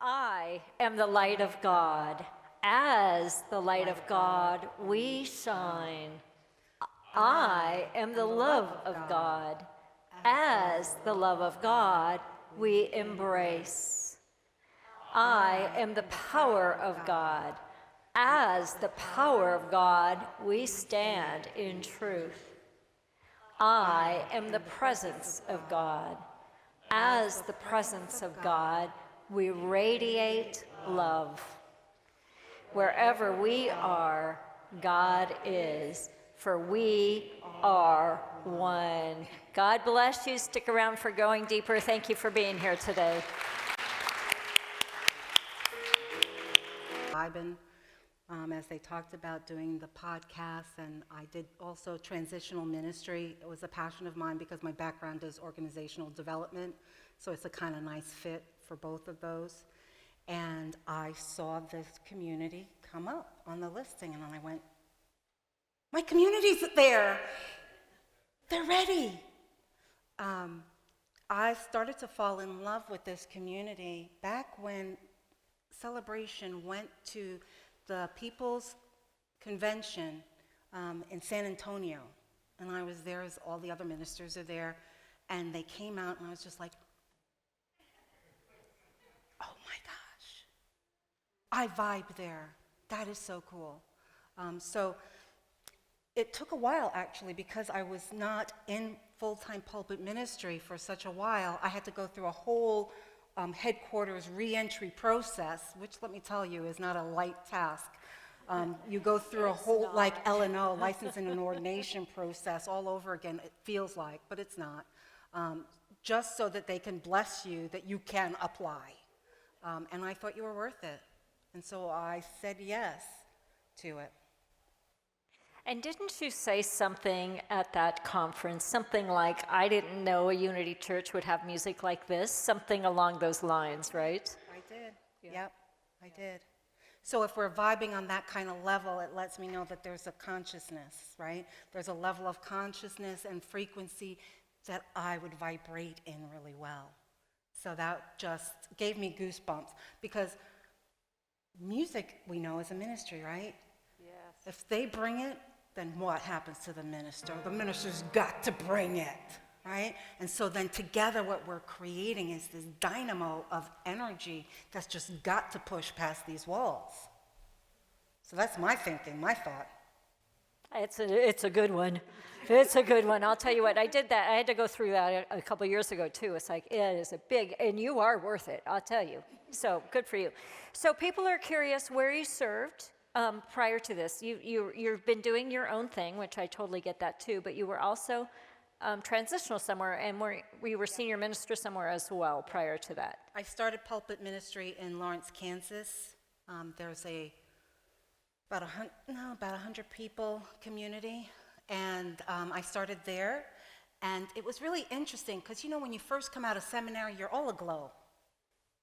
S2: I am the light of God. As the light of God, we shine. I am the love of God. As the love of God, we embrace. I am the power of God. As the power of God, we stand in truth. I am the presence of God. As the presence of God, we radiate love. Wherever we are, God is, for we are one. God bless you. Stick around for Going Deeper. Thank you for being here today.
S3: As they talked about doing the podcast, and I did also transitional ministry. It was a passion of mine because my background is organizational development, so it's a kind of nice fit for both of those. And I saw this community come up on the listing, and I went, my community's there. They're ready. I started to fall in love with this community back when Celebration went to the People's Convention in San Antonio. And I was there as all the other ministers are there. And they came out, and I was just like, oh my gosh, I vibe there. That is so cool. So it took a while, actually, because I was not in full-time pulpit ministry for such a while. I had to go through a whole headquarters re-entry process, which, let me tell you, is not a light task. You go through a whole, like L&O, licensing and ordination process all over again, it feels like, but it's not. Just so that they can bless you, that you can apply. And I thought you were worth it. And so I said yes to it.
S2: And didn't you say something at that conference, something like, I didn't know a Unity Church would have music like this, something along those lines, right?
S3: I did. Yeah. Yep, I did. So if we're vibing on that kind of level, it lets me know that there's a consciousness, right? There's a level of consciousness and frequency that I would vibrate in really well. So that just gave me goosebumps, because music, we know, is a ministry, right?
S5: Yes.
S3: If they bring it, then what happens to the minister? The minister's got to bring it, right? And so then together what we're creating is this dynamo of energy that's just got to push past these walls. So that's my thinking, my thought.
S2: It's a good one. It's a good one. I'll tell you what, I did that. I had to go through that a couple years ago, too. It's like, it is a big, and you are worth it, I'll tell you. So good for you. So people are curious where you served, prior to this? You've been doing your own thing, which I totally get that too, but you were also transitional somewhere, and we were senior minister somewhere as well prior to that.
S3: I started pulpit ministry in Lawrence, Kansas. There's about 100 people community, and I started there. And it was really interesting because, you know, when you first come out of seminary, you're all aglow.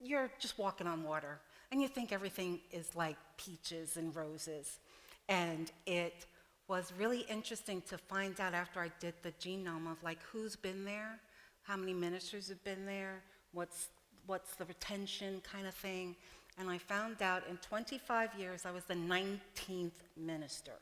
S3: You're just walking on water, and you think everything is like peaches and roses. And it was really interesting to find out after I did the genome of like who's been there, how many ministers have been there, what's the retention kind of thing. And I found out in 25 years I was the 19th minister.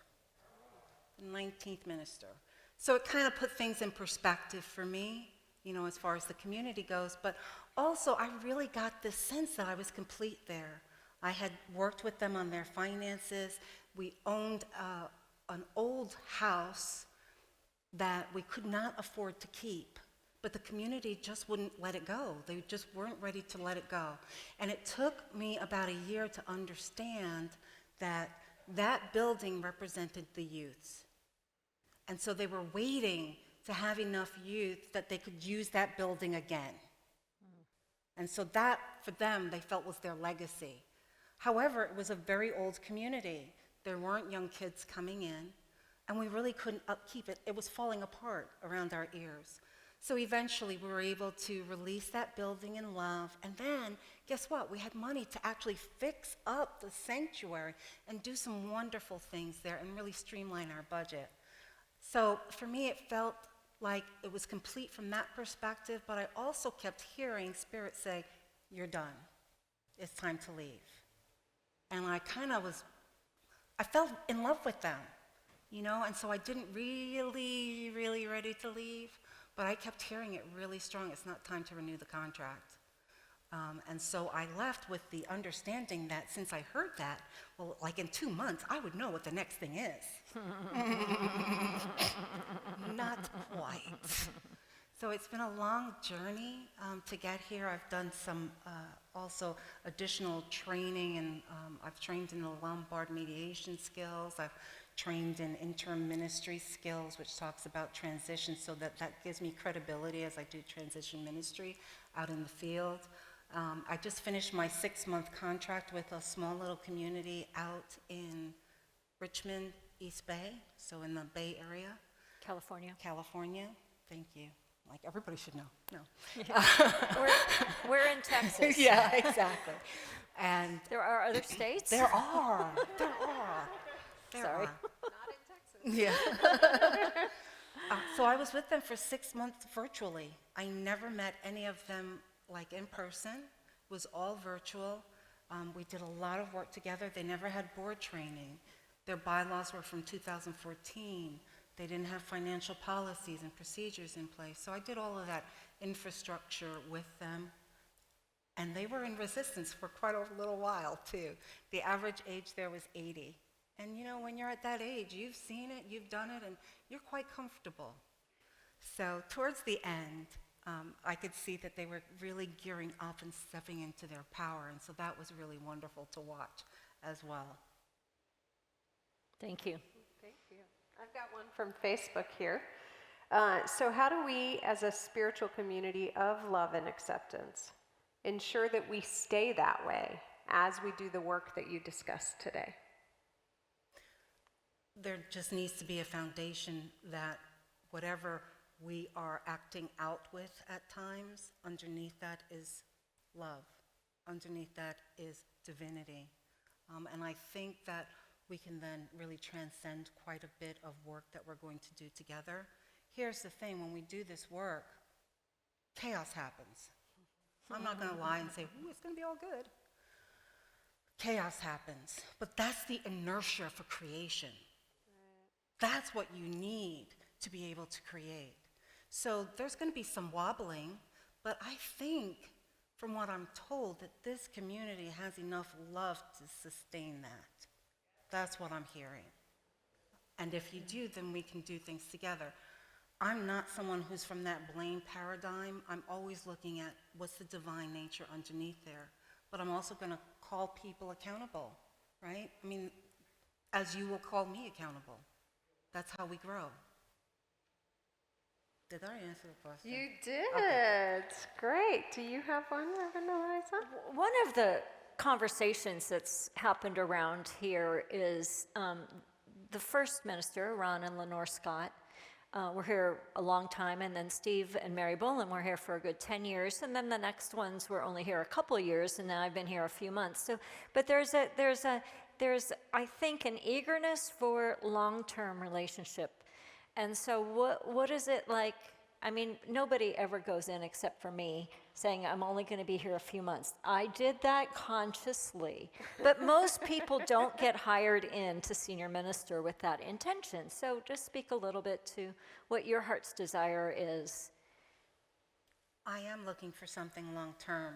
S3: The 19th minister. So it kind of put things in perspective for me, you know, as far as the community goes. But also I really got this sense that I was complete there. I had worked with them on their finances. We owned an old house that we could not afford to keep, but the community just wouldn't let it go. They just weren't ready to let it go. And it took me about a year to understand that that building represented the youths. And so they were waiting to have enough youth that they could use that building again. And so that, for them, they felt was their legacy. However, it was a very old community. There weren't young kids coming in, and we really couldn't upkeep it. It was falling apart around our ears. So eventually, we were able to release that building in love, and then, guess what? We had money to actually fix up the sanctuary and do some wonderful things there and really streamline our budget. So for me, it felt like it was complete from that perspective, but I also kept hearing Spirit say, "You're done. It's time to leave." And I felt in love with them, you know, and so I didn't really ready to leave, but I kept hearing it really strong. It's not time to renew the contract. And so I left with the understanding that since I heard that, well, like in 2 months, I would know what the next thing is. Not quite. So it's been a long journey to get here. I've done some also additional training, and I've trained in the Lombard mediation skills. I've trained in interim ministry skills, which talks about transition, so that gives me credibility as I do transition ministry out in the field. I just finished my 6-month contract with a small little community out in Richmond, East Bay, so in the Bay Area. California. Thank you. Like everybody should know. No.
S2: We're in Texas.
S3: Yeah, exactly. And
S2: There are other states?
S3: there are.
S2: Sorry.
S5: Not in Texas.
S3: Yeah. So I was with them for 6 months virtually. I never met any of them like in person. It was all virtual. We did a lot of work together. They never had board training. Their bylaws were from 2014. They didn't have financial policies and procedures in place. So I did all of that infrastructure with them. And they were in resistance for quite a little while, too. The average age there was 80. And you know, when you're at that age, you've seen it, you've done it, and you're quite comfortable. So towards the end, I could see that they were really gearing up and stepping into their power. And so that was really wonderful to watch as well.
S2: Thank you.
S5: Thank you. I've got one from Facebook here. So how do we, as a spiritual community of love and acceptance, ensure that we stay that way as we do the work that you discussed today?
S3: There just needs to be a foundation that whatever we are acting out with at times, underneath that is love. Underneath that is divinity. And I think that we can then really transcend quite a bit of work that we're going to do together. Here's the thing, when we do this work, chaos happens. I'm not going to lie and say, ooh, it's going to be all good. Chaos happens, but that's the inertia for creation. That's what you need to be able to create. So there's going to be some wobbling, but I think, from what I'm told, that this community has enough love to sustain that. That's what I'm hearing. And if you do, then we can do things together. I'm not someone who's from that blame paradigm. I'm always looking at what's the divine nature underneath there. But I'm also going to call people accountable, right? I mean, as you will call me accountable. That's how we grow. Did I answer the question?
S5: You did.
S3: Okay.
S5: Great. Do you have one, Reverend Eliza?
S2: One of the conversations that's happened around here is the first minister, Ron and Lenore Scott, were here a long time, and then Steve and Mary Bolin were here for a good 10 years, and then the next ones were only here a couple of years, and now I've been here a few months. So, but there's I think an eagerness for long-term relationship. And so what is it like? I mean, nobody ever goes in except for me saying, I'm only going to be here a few months. I did that consciously. But most people don't get hired in to senior minister with that intention. So just speak a little bit to what your heart's desire is.
S3: I am looking for something long term.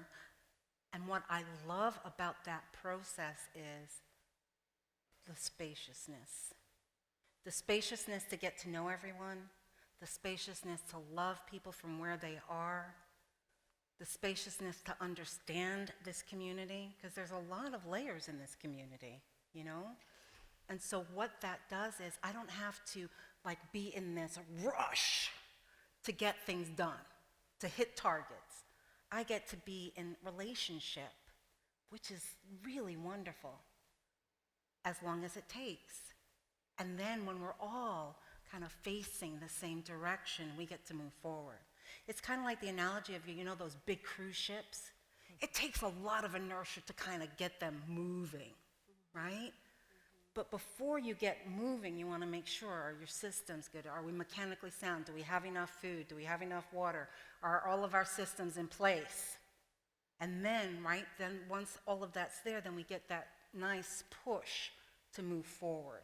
S3: And what I love about that process is the spaciousness. The spaciousness to get to know everyone, the spaciousness to love people from where they are, the spaciousness to understand this community, because there's a lot of layers in this community, you know? And so what that does is I don't have to like be in this rush to get things done, to hit targets. I get to be in relationship, which is really wonderful, as long as it takes. And then when we're all kind of facing the same direction, we get to move forward. It's kind of like the analogy of, you know, those big cruise ships. It takes a lot of inertia to kind of get them moving, right? But before you get moving, you want to make sure, are your systems good? Are we mechanically sound? Do we have enough food? Do we have enough water? Are all of our systems in place? And then, right, then once all of that's there, then we get that nice push to move forward.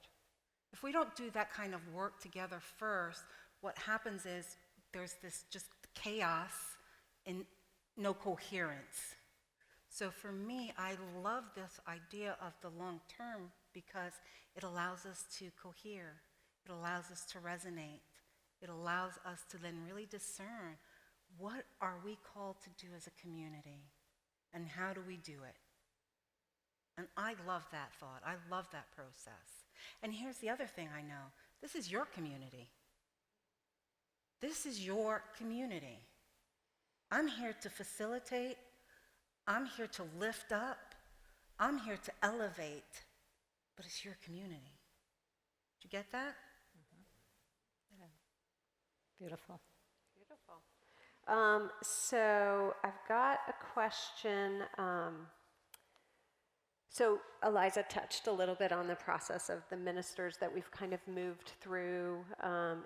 S3: If we don't do that kind of work together first, what happens is there's this just chaos and no coherence. So for me, I love this idea of the long term because it allows us to cohere. It allows us to resonate. It allows us to then really discern what are we called to do as a community and how do we do it? And I love that thought. I love that process. And here's the other thing I know. This is your community. This is your community. I'm here to facilitate. I'm here to lift up. I'm here to elevate. But it's your community. Did you get that?
S2: Yeah. Beautiful.
S5: Beautiful. So I've got a question. So Eliza touched a little bit on the process of the ministers that we've kind of moved through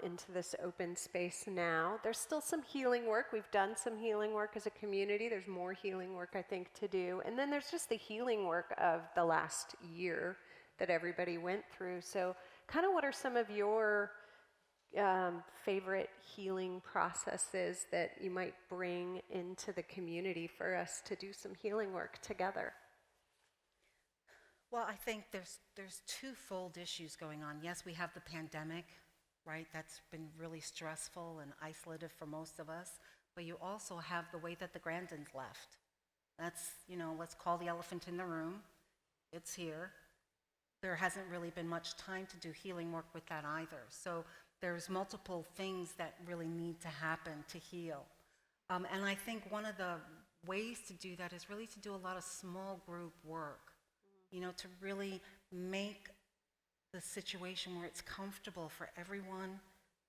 S5: into this open space now. There's still some healing work. We've done some healing work as a community. There's more healing work, I think, to do. And then there's just the healing work of the last year that everybody went through. So kind of what are some of your favorite healing processes that you might bring into the community for us to do some healing work together?
S3: Well, I think there's twofold issues going on. Yes, we have the pandemic, right? That's been really stressful and isolated for most of us. But you also have the way that the Grandins left. That's, you know, let's call the elephant in the room. It's here. There hasn't really been much time to do healing work with that either. So there's multiple things that really need to happen to heal. And I think one of the ways to do that is really to do a lot of small group work. You know, to really make the situation where it's comfortable for everyone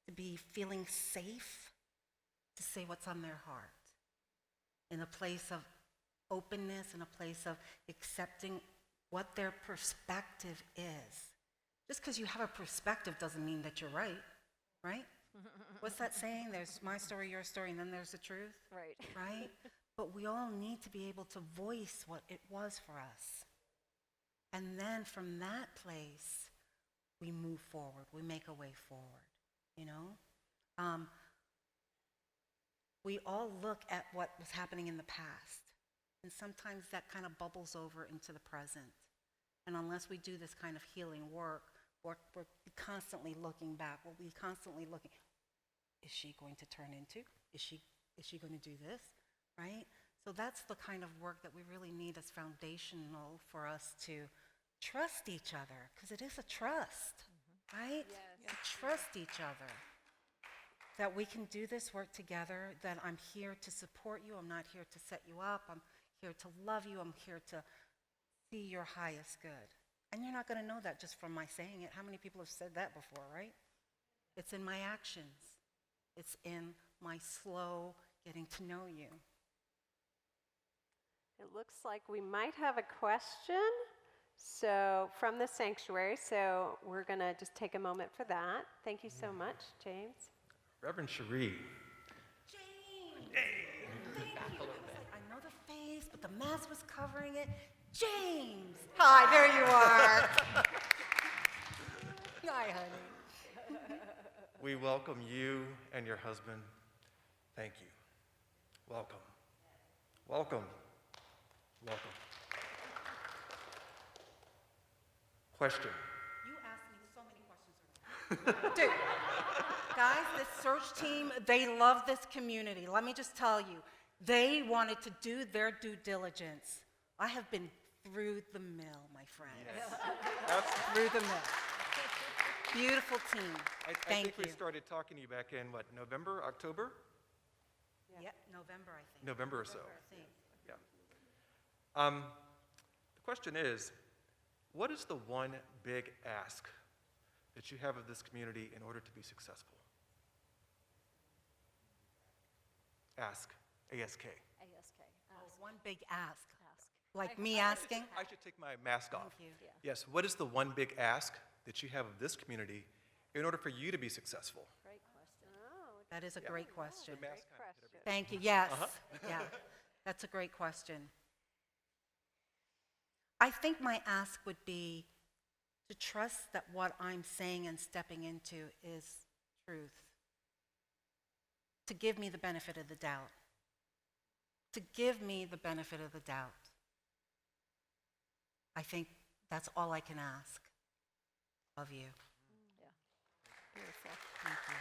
S3: to be feeling safe to say what's on their heart. In a place of openness, in a place of accepting what their perspective is. Just because you have a perspective doesn't mean that you're right, right? What's that saying? There's my story, your story, and then there's the truth.
S2: Right.
S3: Right? But we all need to be able to voice what it was for us. And then from that place, we move forward. We make a way forward, you know? We all look at what was happening in the past. And sometimes that kind of bubbles over into the present. And unless we do this kind of healing work, we're constantly looking back. We'll be constantly looking, is she going to turn into? Is she going to do this, right? So that's the kind of work that we really need as foundational for us to trust each other, because it is a trust, right? To trust each other. That we can do this work together, that I'm here to support you, I'm not here to set you up, I'm here to love you, I'm here to see your highest good. And you're not going to know that just from my saying it. How many people have said that before, right? It's in my actions. It's in my slow getting to know you.
S5: It looks like we might have a question from the sanctuary, so we're going to just take a moment for that. Thank you so much, James.
S1: Reverend Cherie.
S3: James! Thank you. I know the face, but the mask was covering it. James! Hi, there you are. Hi, honey.
S1: We welcome you and your husband. Thank you. Welcome. Welcome. Welcome. Question.
S3: You asked me so many questions already. Dude, guys, this search team, they love this community. Let me just tell you, they wanted to do their due diligence. I have been through the mill, my friend.
S1: Yes.
S3: Through the mill. Beautiful team.
S1: I
S3: Thank
S1: think
S3: you.
S1: we started talking to you back in, November, October?
S3: Yep, November, I think.
S1: November or so.
S3: I think.
S1: Yeah. The question is, what is the one big ask that you have of this community in order to be successful? Ask. ASK.
S2: ASK.
S3: One big ask.
S2: Ask.
S3: Like me asking?
S1: I should take my mask off.
S3: Thank you.
S1: Yes, what is the one big ask that you have of this community in order for you to be successful?
S2: Great question.
S3: That is a great question.
S1: The mask kind of hit everything.
S3: Thank you. Yes. Yeah. That's a great question. I think my ask would be to trust that what I'm saying and stepping into is truth. To give me the benefit of the doubt. To give me the benefit of the doubt. I think that's all I can ask of you.
S2: Beautiful.
S3: Thank you.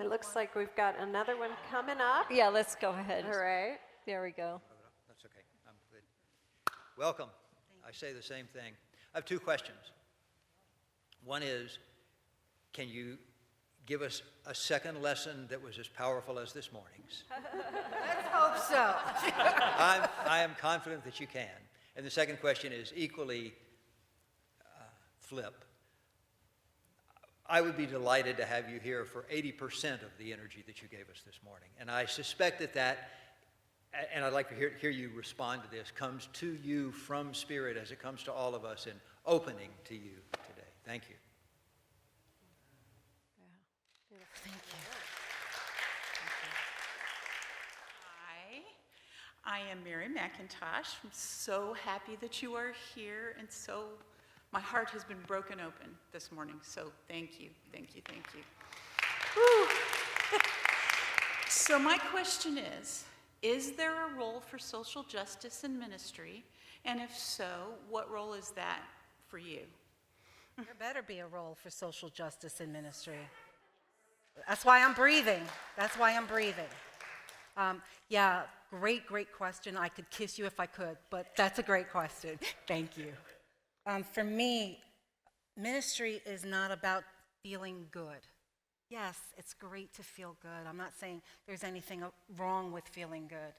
S5: It looks like we've got another one coming up.
S2: Yeah, let's go ahead.
S5: All right.
S2: There we go.
S6: That's okay. I'm good. Welcome. I say the same thing. I have two questions. One is, can you give us a second lesson that was as powerful as this morning's?
S3: Let's hope so.
S6: I am confident that you can. And the second question is equally flip. I would be delighted to have you here for 80% of the energy that you gave us this morning. And I suspect that, and I'd like to hear you respond to this, comes to you from Spirit as it comes to all of us in opening to you today. Thank you.
S3: Thank you.
S7: Hi, I am Mary McIntosh. I'm so happy that you are here, and so my heart has been broken open this morning, so thank you, thank you, thank you. Whew. So my question is there a role for social justice in ministry? And if so, what role is that for you?
S3: There better be a role for social justice in ministry. That's why I'm breathing. That's why I'm breathing. Yeah, great question. I could kiss you if I could, but that's a great question. Thank you. For me, ministry is not about feeling good. Yes, it's great to feel good. I'm not saying there's anything wrong with feeling good.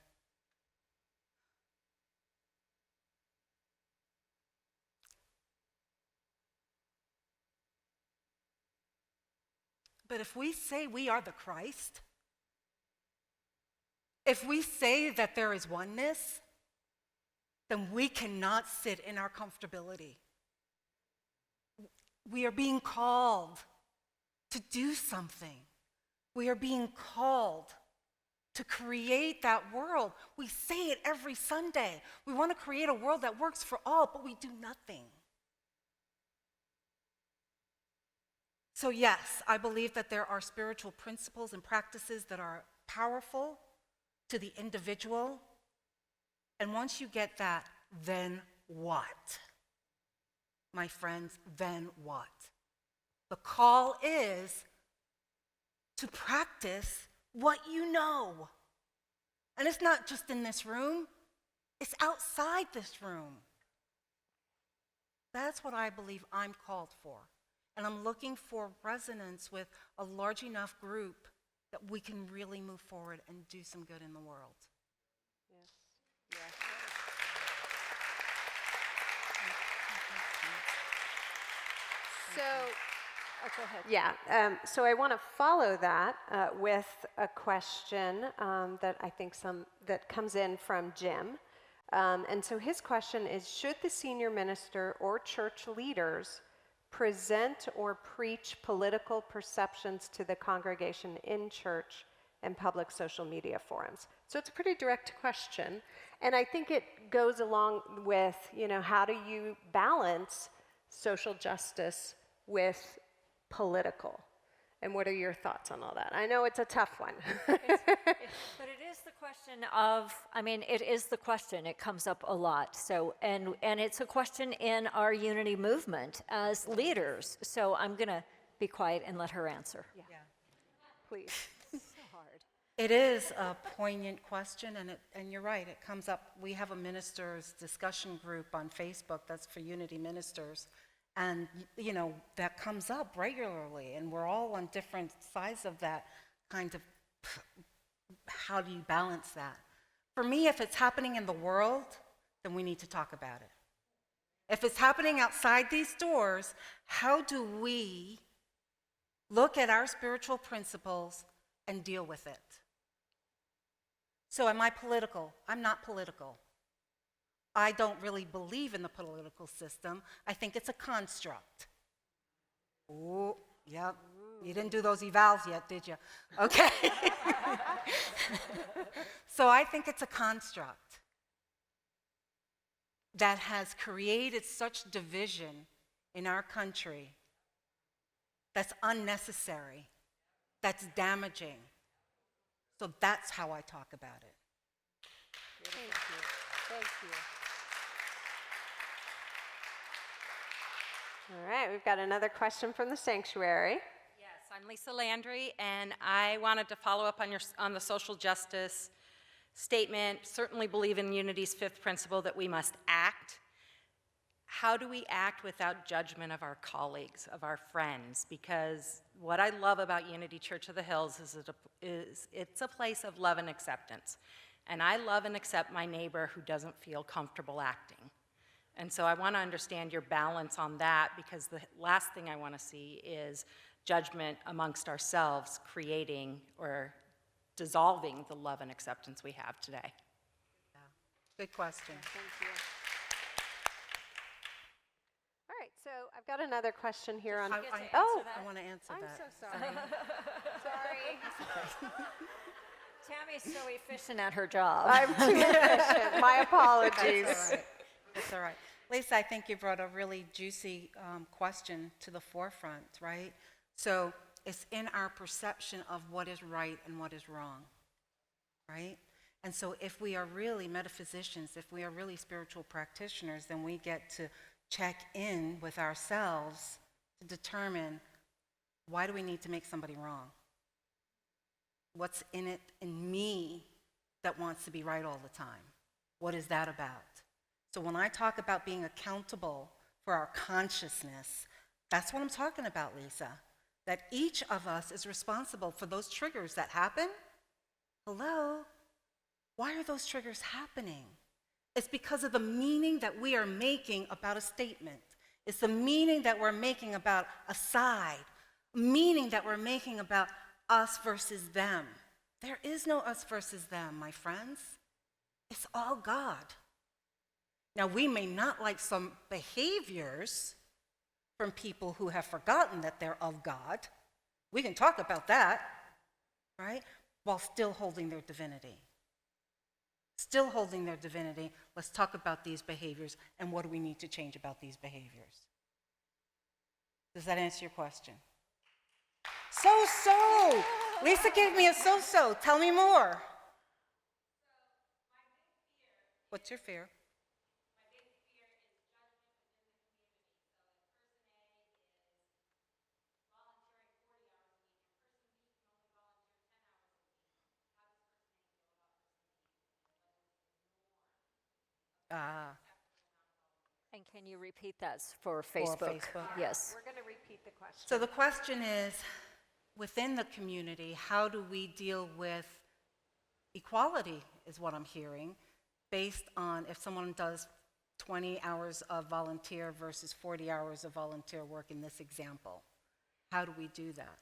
S3: But if we say we are the Christ, if we say that there is oneness, then we cannot sit in our comfortability. We are being called to do something. We are being called to create that world. We say it every Sunday. We want to create a world that works for all, but we do nothing. So yes, I believe that there are spiritual principles and practices that are powerful to the individual. And once you get that, then what? My friends, then what? The call is to practice what you know. And it's not just in this room, it's outside this room. That's what I believe I'm called for. And I'm looking for resonance with a large enough group that we can really move forward and do some good in the world.
S5: So,
S2: go ahead.
S5: yeah, so I want to follow that with a question that I think that comes in from Jim. And so his question is, should the senior minister or church leaders present or preach political perceptions to the congregation in church and public social media forums? So it's a pretty direct question. And I think it goes along with, how do you balance social justice with political? And what are your thoughts on all that? I know it's a tough one.
S2: But it is the question of, it is the question. It comes up a lot. So, and it's a question in our unity movement as leaders. So I'm going to be quiet and let her answer.
S3: Yeah.
S5: Please.
S2: So hard.
S3: It is a poignant question, and you're right, it comes up. We have a ministers' discussion group on Facebook that's for Unity Ministers, and that comes up regularly, and we're all on different sides of that kind of, how do you balance that? For me, if it's happening in the world, then we need to talk about it. If it's happening outside these doors, how do we look at our spiritual principles and deal with it? So am I political? I'm not political. I don't really believe in the political system. I think it's a construct. Oh, yep. You didn't do those evals yet, did you? Okay. So I think it's a construct that has created such division in our country that's unnecessary, that's damaging. So that's how I talk about it.
S5: Thank you. Thank you. All right, we've got another question from the sanctuary.
S8: Yes, I'm Lisa Landry, and I wanted to follow up on the social justice statement. Certainly believe in Unity's fifth principle that we must act. How do we act without judgment of our colleagues, of our friends? Because what I love about Unity Church of the Hills is it's a place of love and acceptance. And I love and accept my neighbor who doesn't feel comfortable acting. And so I want to understand your balance on that, because the last thing I want to see is judgment amongst ourselves creating or dissolving the love and acceptance we have today.
S3: Yeah. Good question.
S5: Thank you. All right, so I've got another question here on.
S3: I want to answer
S5: I'm
S3: that.
S5: so sorry. Sorry.
S2: Tammy's so efficient at her job.
S5: I'm too efficient. My apologies.
S3: That's all right. That's all right. Lisa, I think you brought a really juicy question to the forefront, right? So it's in our perception of what is right and what is wrong, right? And so if we are really metaphysicians, if we are really spiritual practitioners, then we get to check in with ourselves to determine, why do we need to make somebody wrong? What's in it in me that wants to be right all the time? What is that about? So when I talk about being accountable for our consciousness, that's what I'm talking about, Lisa. That each of us is responsible for those triggers that happen. Hello? Why are those triggers happening? It's because of the meaning that we are making about a statement. It's the meaning that we're making about a side, meaning that we're making about us versus them. There is no us versus them, my friends. It's all God. Now, we may not like some behaviors from people who have forgotten that they're of God. We can talk about that, right? While still holding their divinity. Still holding their divinity, let's talk about these behaviors and what do we need to change about these behaviors. Does that answer your question? So. Lisa gave me a so. Tell me more. What's your fear?
S2: And can you repeat that for Facebook?
S8: Facebook.
S2: Yes.
S5: We're going to repeat the question.
S8: So the question is, within the community, how do we deal with equality, is what I'm hearing, based on if someone does 20 hours of volunteer versus 40 hours of volunteer work in this example. How do we do that?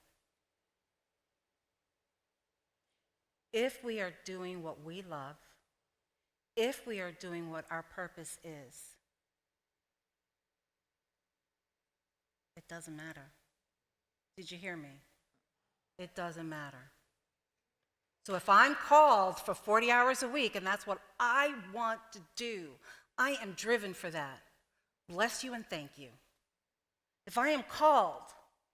S8: If we are doing what we love, if we are doing what our purpose is, it doesn't matter. Did you hear me? It doesn't matter. So if I'm called for 40 hours a week and that's what I want to do, I am driven for that. Bless you and thank you. If I am called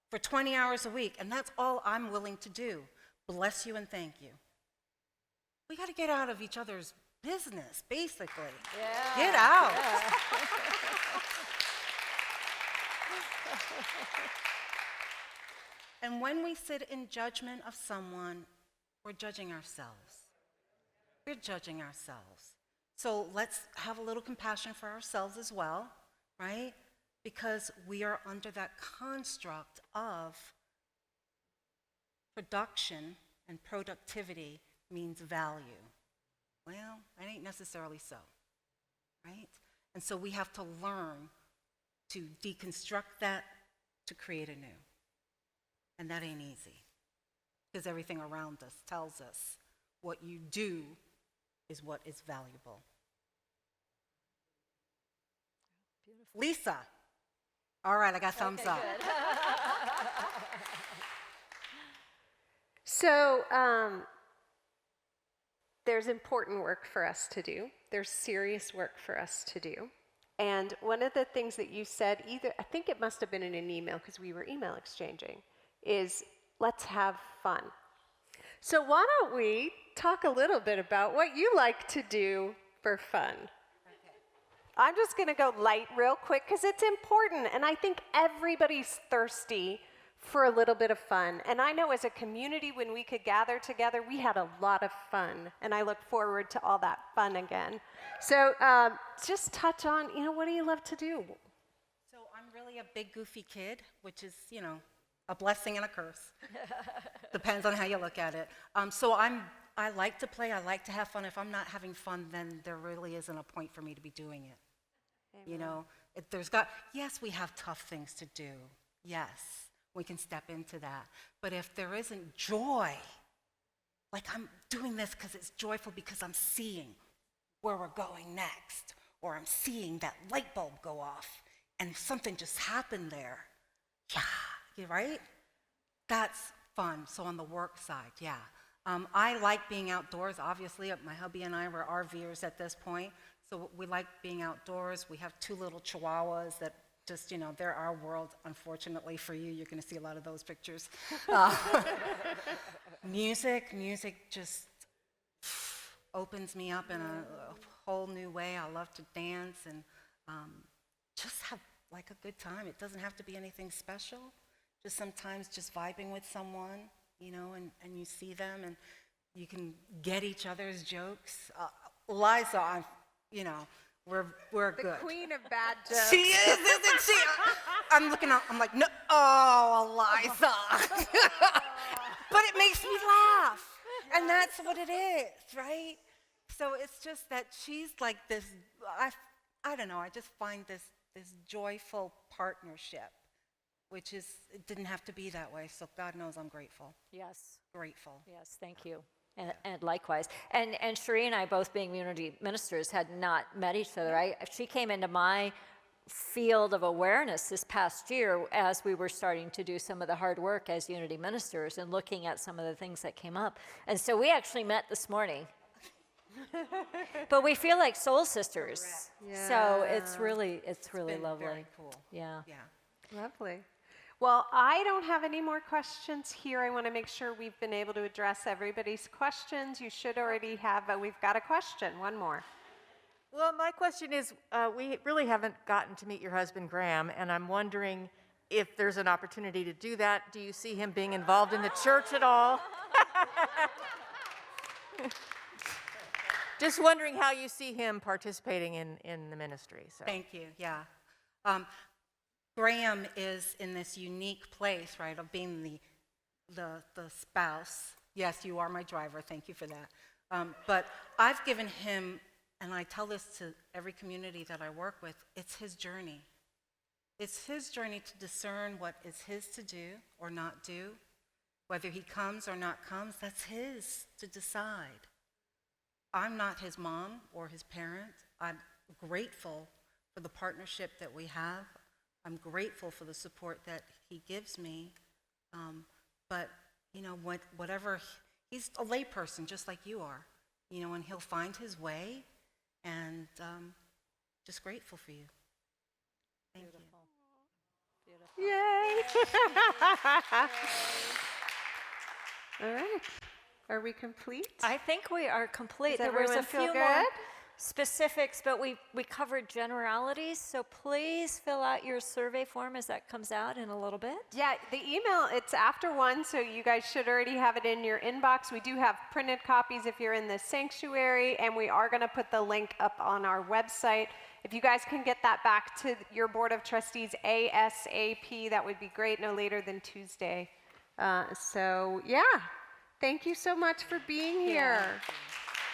S8: for 20 hours a week and that's all I'm willing to do, bless you and thank you. We got to get out of each other's business, basically.
S2: Yeah.
S8: Get out.
S2: Yeah.
S8: And when we sit in judgment of someone, we're judging ourselves. We're judging ourselves. So let's have a little compassion for ourselves as well, right? Because we are under that construct of production, and productivity means value. Well, that ain't necessarily so, right? And so we have to learn to deconstruct that to create a new. And that ain't easy, because everything around us tells us what you do is what is valuable.
S2: Beautiful.
S8: Lisa. All right, I got thumbs up.
S5: So there's important work for us to do. There's serious work for us to do. And one of the things that you said, I think it must have been in an email because we were email exchanging, is let's have fun. So why don't we talk a little bit about what you like to do for fun? I'm just going to go light real quick because it's important, and I think everybody's thirsty for a little bit of fun. And I know as a community, when we could gather together, we had a lot of fun, and I look forward to all that fun again. So just touch on, what do you love to do?
S8: So I'm really a big goofy kid, which is, a blessing and a curse. Depends on how you look at it. So I like to play, I like to have fun. If I'm not having fun, then there really isn't a point for me to be doing it.
S5: Amen.
S8: Yes, we have tough things to do. Yes, we can step into that. But if there isn't joy, like I'm doing this because it's joyful because I'm seeing where we're going next, or I'm seeing that light bulb go off and something just happened there. Yeah, you're right? That's fun. So on the work side, yeah. I like being outdoors. Obviously, my hubby and I were RVers at this point, so we like being outdoors. We have 2 little chihuahuas that just, they're our world. Unfortunately for you, you're going to see a lot of those pictures. Music just opens me up in a whole new way. I love to dance and just have like a good time. It doesn't have to be anything special. Just sometimes just vibing with someone, and you see them and you can get each other's jokes. Liza, we're good.
S5: The queen of bad jokes.
S8: She is, isn't she? I'm looking out, I'm like, no, oh, Eliza. But it makes me laugh. And that's what it is, right? So it's just that she's like this, I don't know, I just find this joyful partnership, which is, it didn't have to be that way, so God knows I'm grateful.
S2: Yes.
S8: Grateful.
S2: Yes, thank you. And likewise. And Sheree and I, both being unity ministers, had not met each other. She came into my field of awareness this past year as we were starting to do some of the hard work as unity ministers and looking at some of the things that came up. And so we actually met this morning. But we feel like soul sisters.
S5: Yeah.
S2: So it's really
S8: Been
S2: lovely.
S8: very cool.
S2: Yeah.
S8: Yeah.
S5: Lovely. Well, I don't have any more questions here. I want to make sure we've been able to address everybody's questions. You should already have, but we've got a question. One more.
S9: Well, my question is, we really haven't gotten to meet your husband, Graham, and I'm wondering if there's an opportunity to do that. Do you see him being involved in the church at all? Just wondering how you see him participating in the ministry. So.
S10: Thank you, yeah. Graham is in this unique place, right, of being the spouse. Yes, you are my driver, thank you for that. But I've given him, and I tell this to every community that I work with, it's his journey. It's his journey to discern what is his to do or not do. Whether he comes or not comes, that's his to decide. I'm not his mom or his parent. I'm grateful for the partnership that we have. I'm grateful for the support that he gives me. But, you know, whatever, he's a layperson just like you are, you know, and he'll find his way, and just grateful for you. Thank you.
S5: Yay! All right. Are we complete?
S2: I think we are complete.
S5: Does
S2: There was a
S5: everyone feel
S2: few more
S5: good?
S2: specifics, but we covered generalities. So please fill out your survey form as that comes out in a little bit.
S5: Yeah, the email, it's after 1, so you guys should already have it in your inbox. We do have printed copies if you're in the sanctuary, and we are going to put the link up on our website. If you guys can get that back to your Board of Trustees ASAP, that would be great, no later than Tuesday. So, yeah, thank you so much for being here.
S2: Yeah.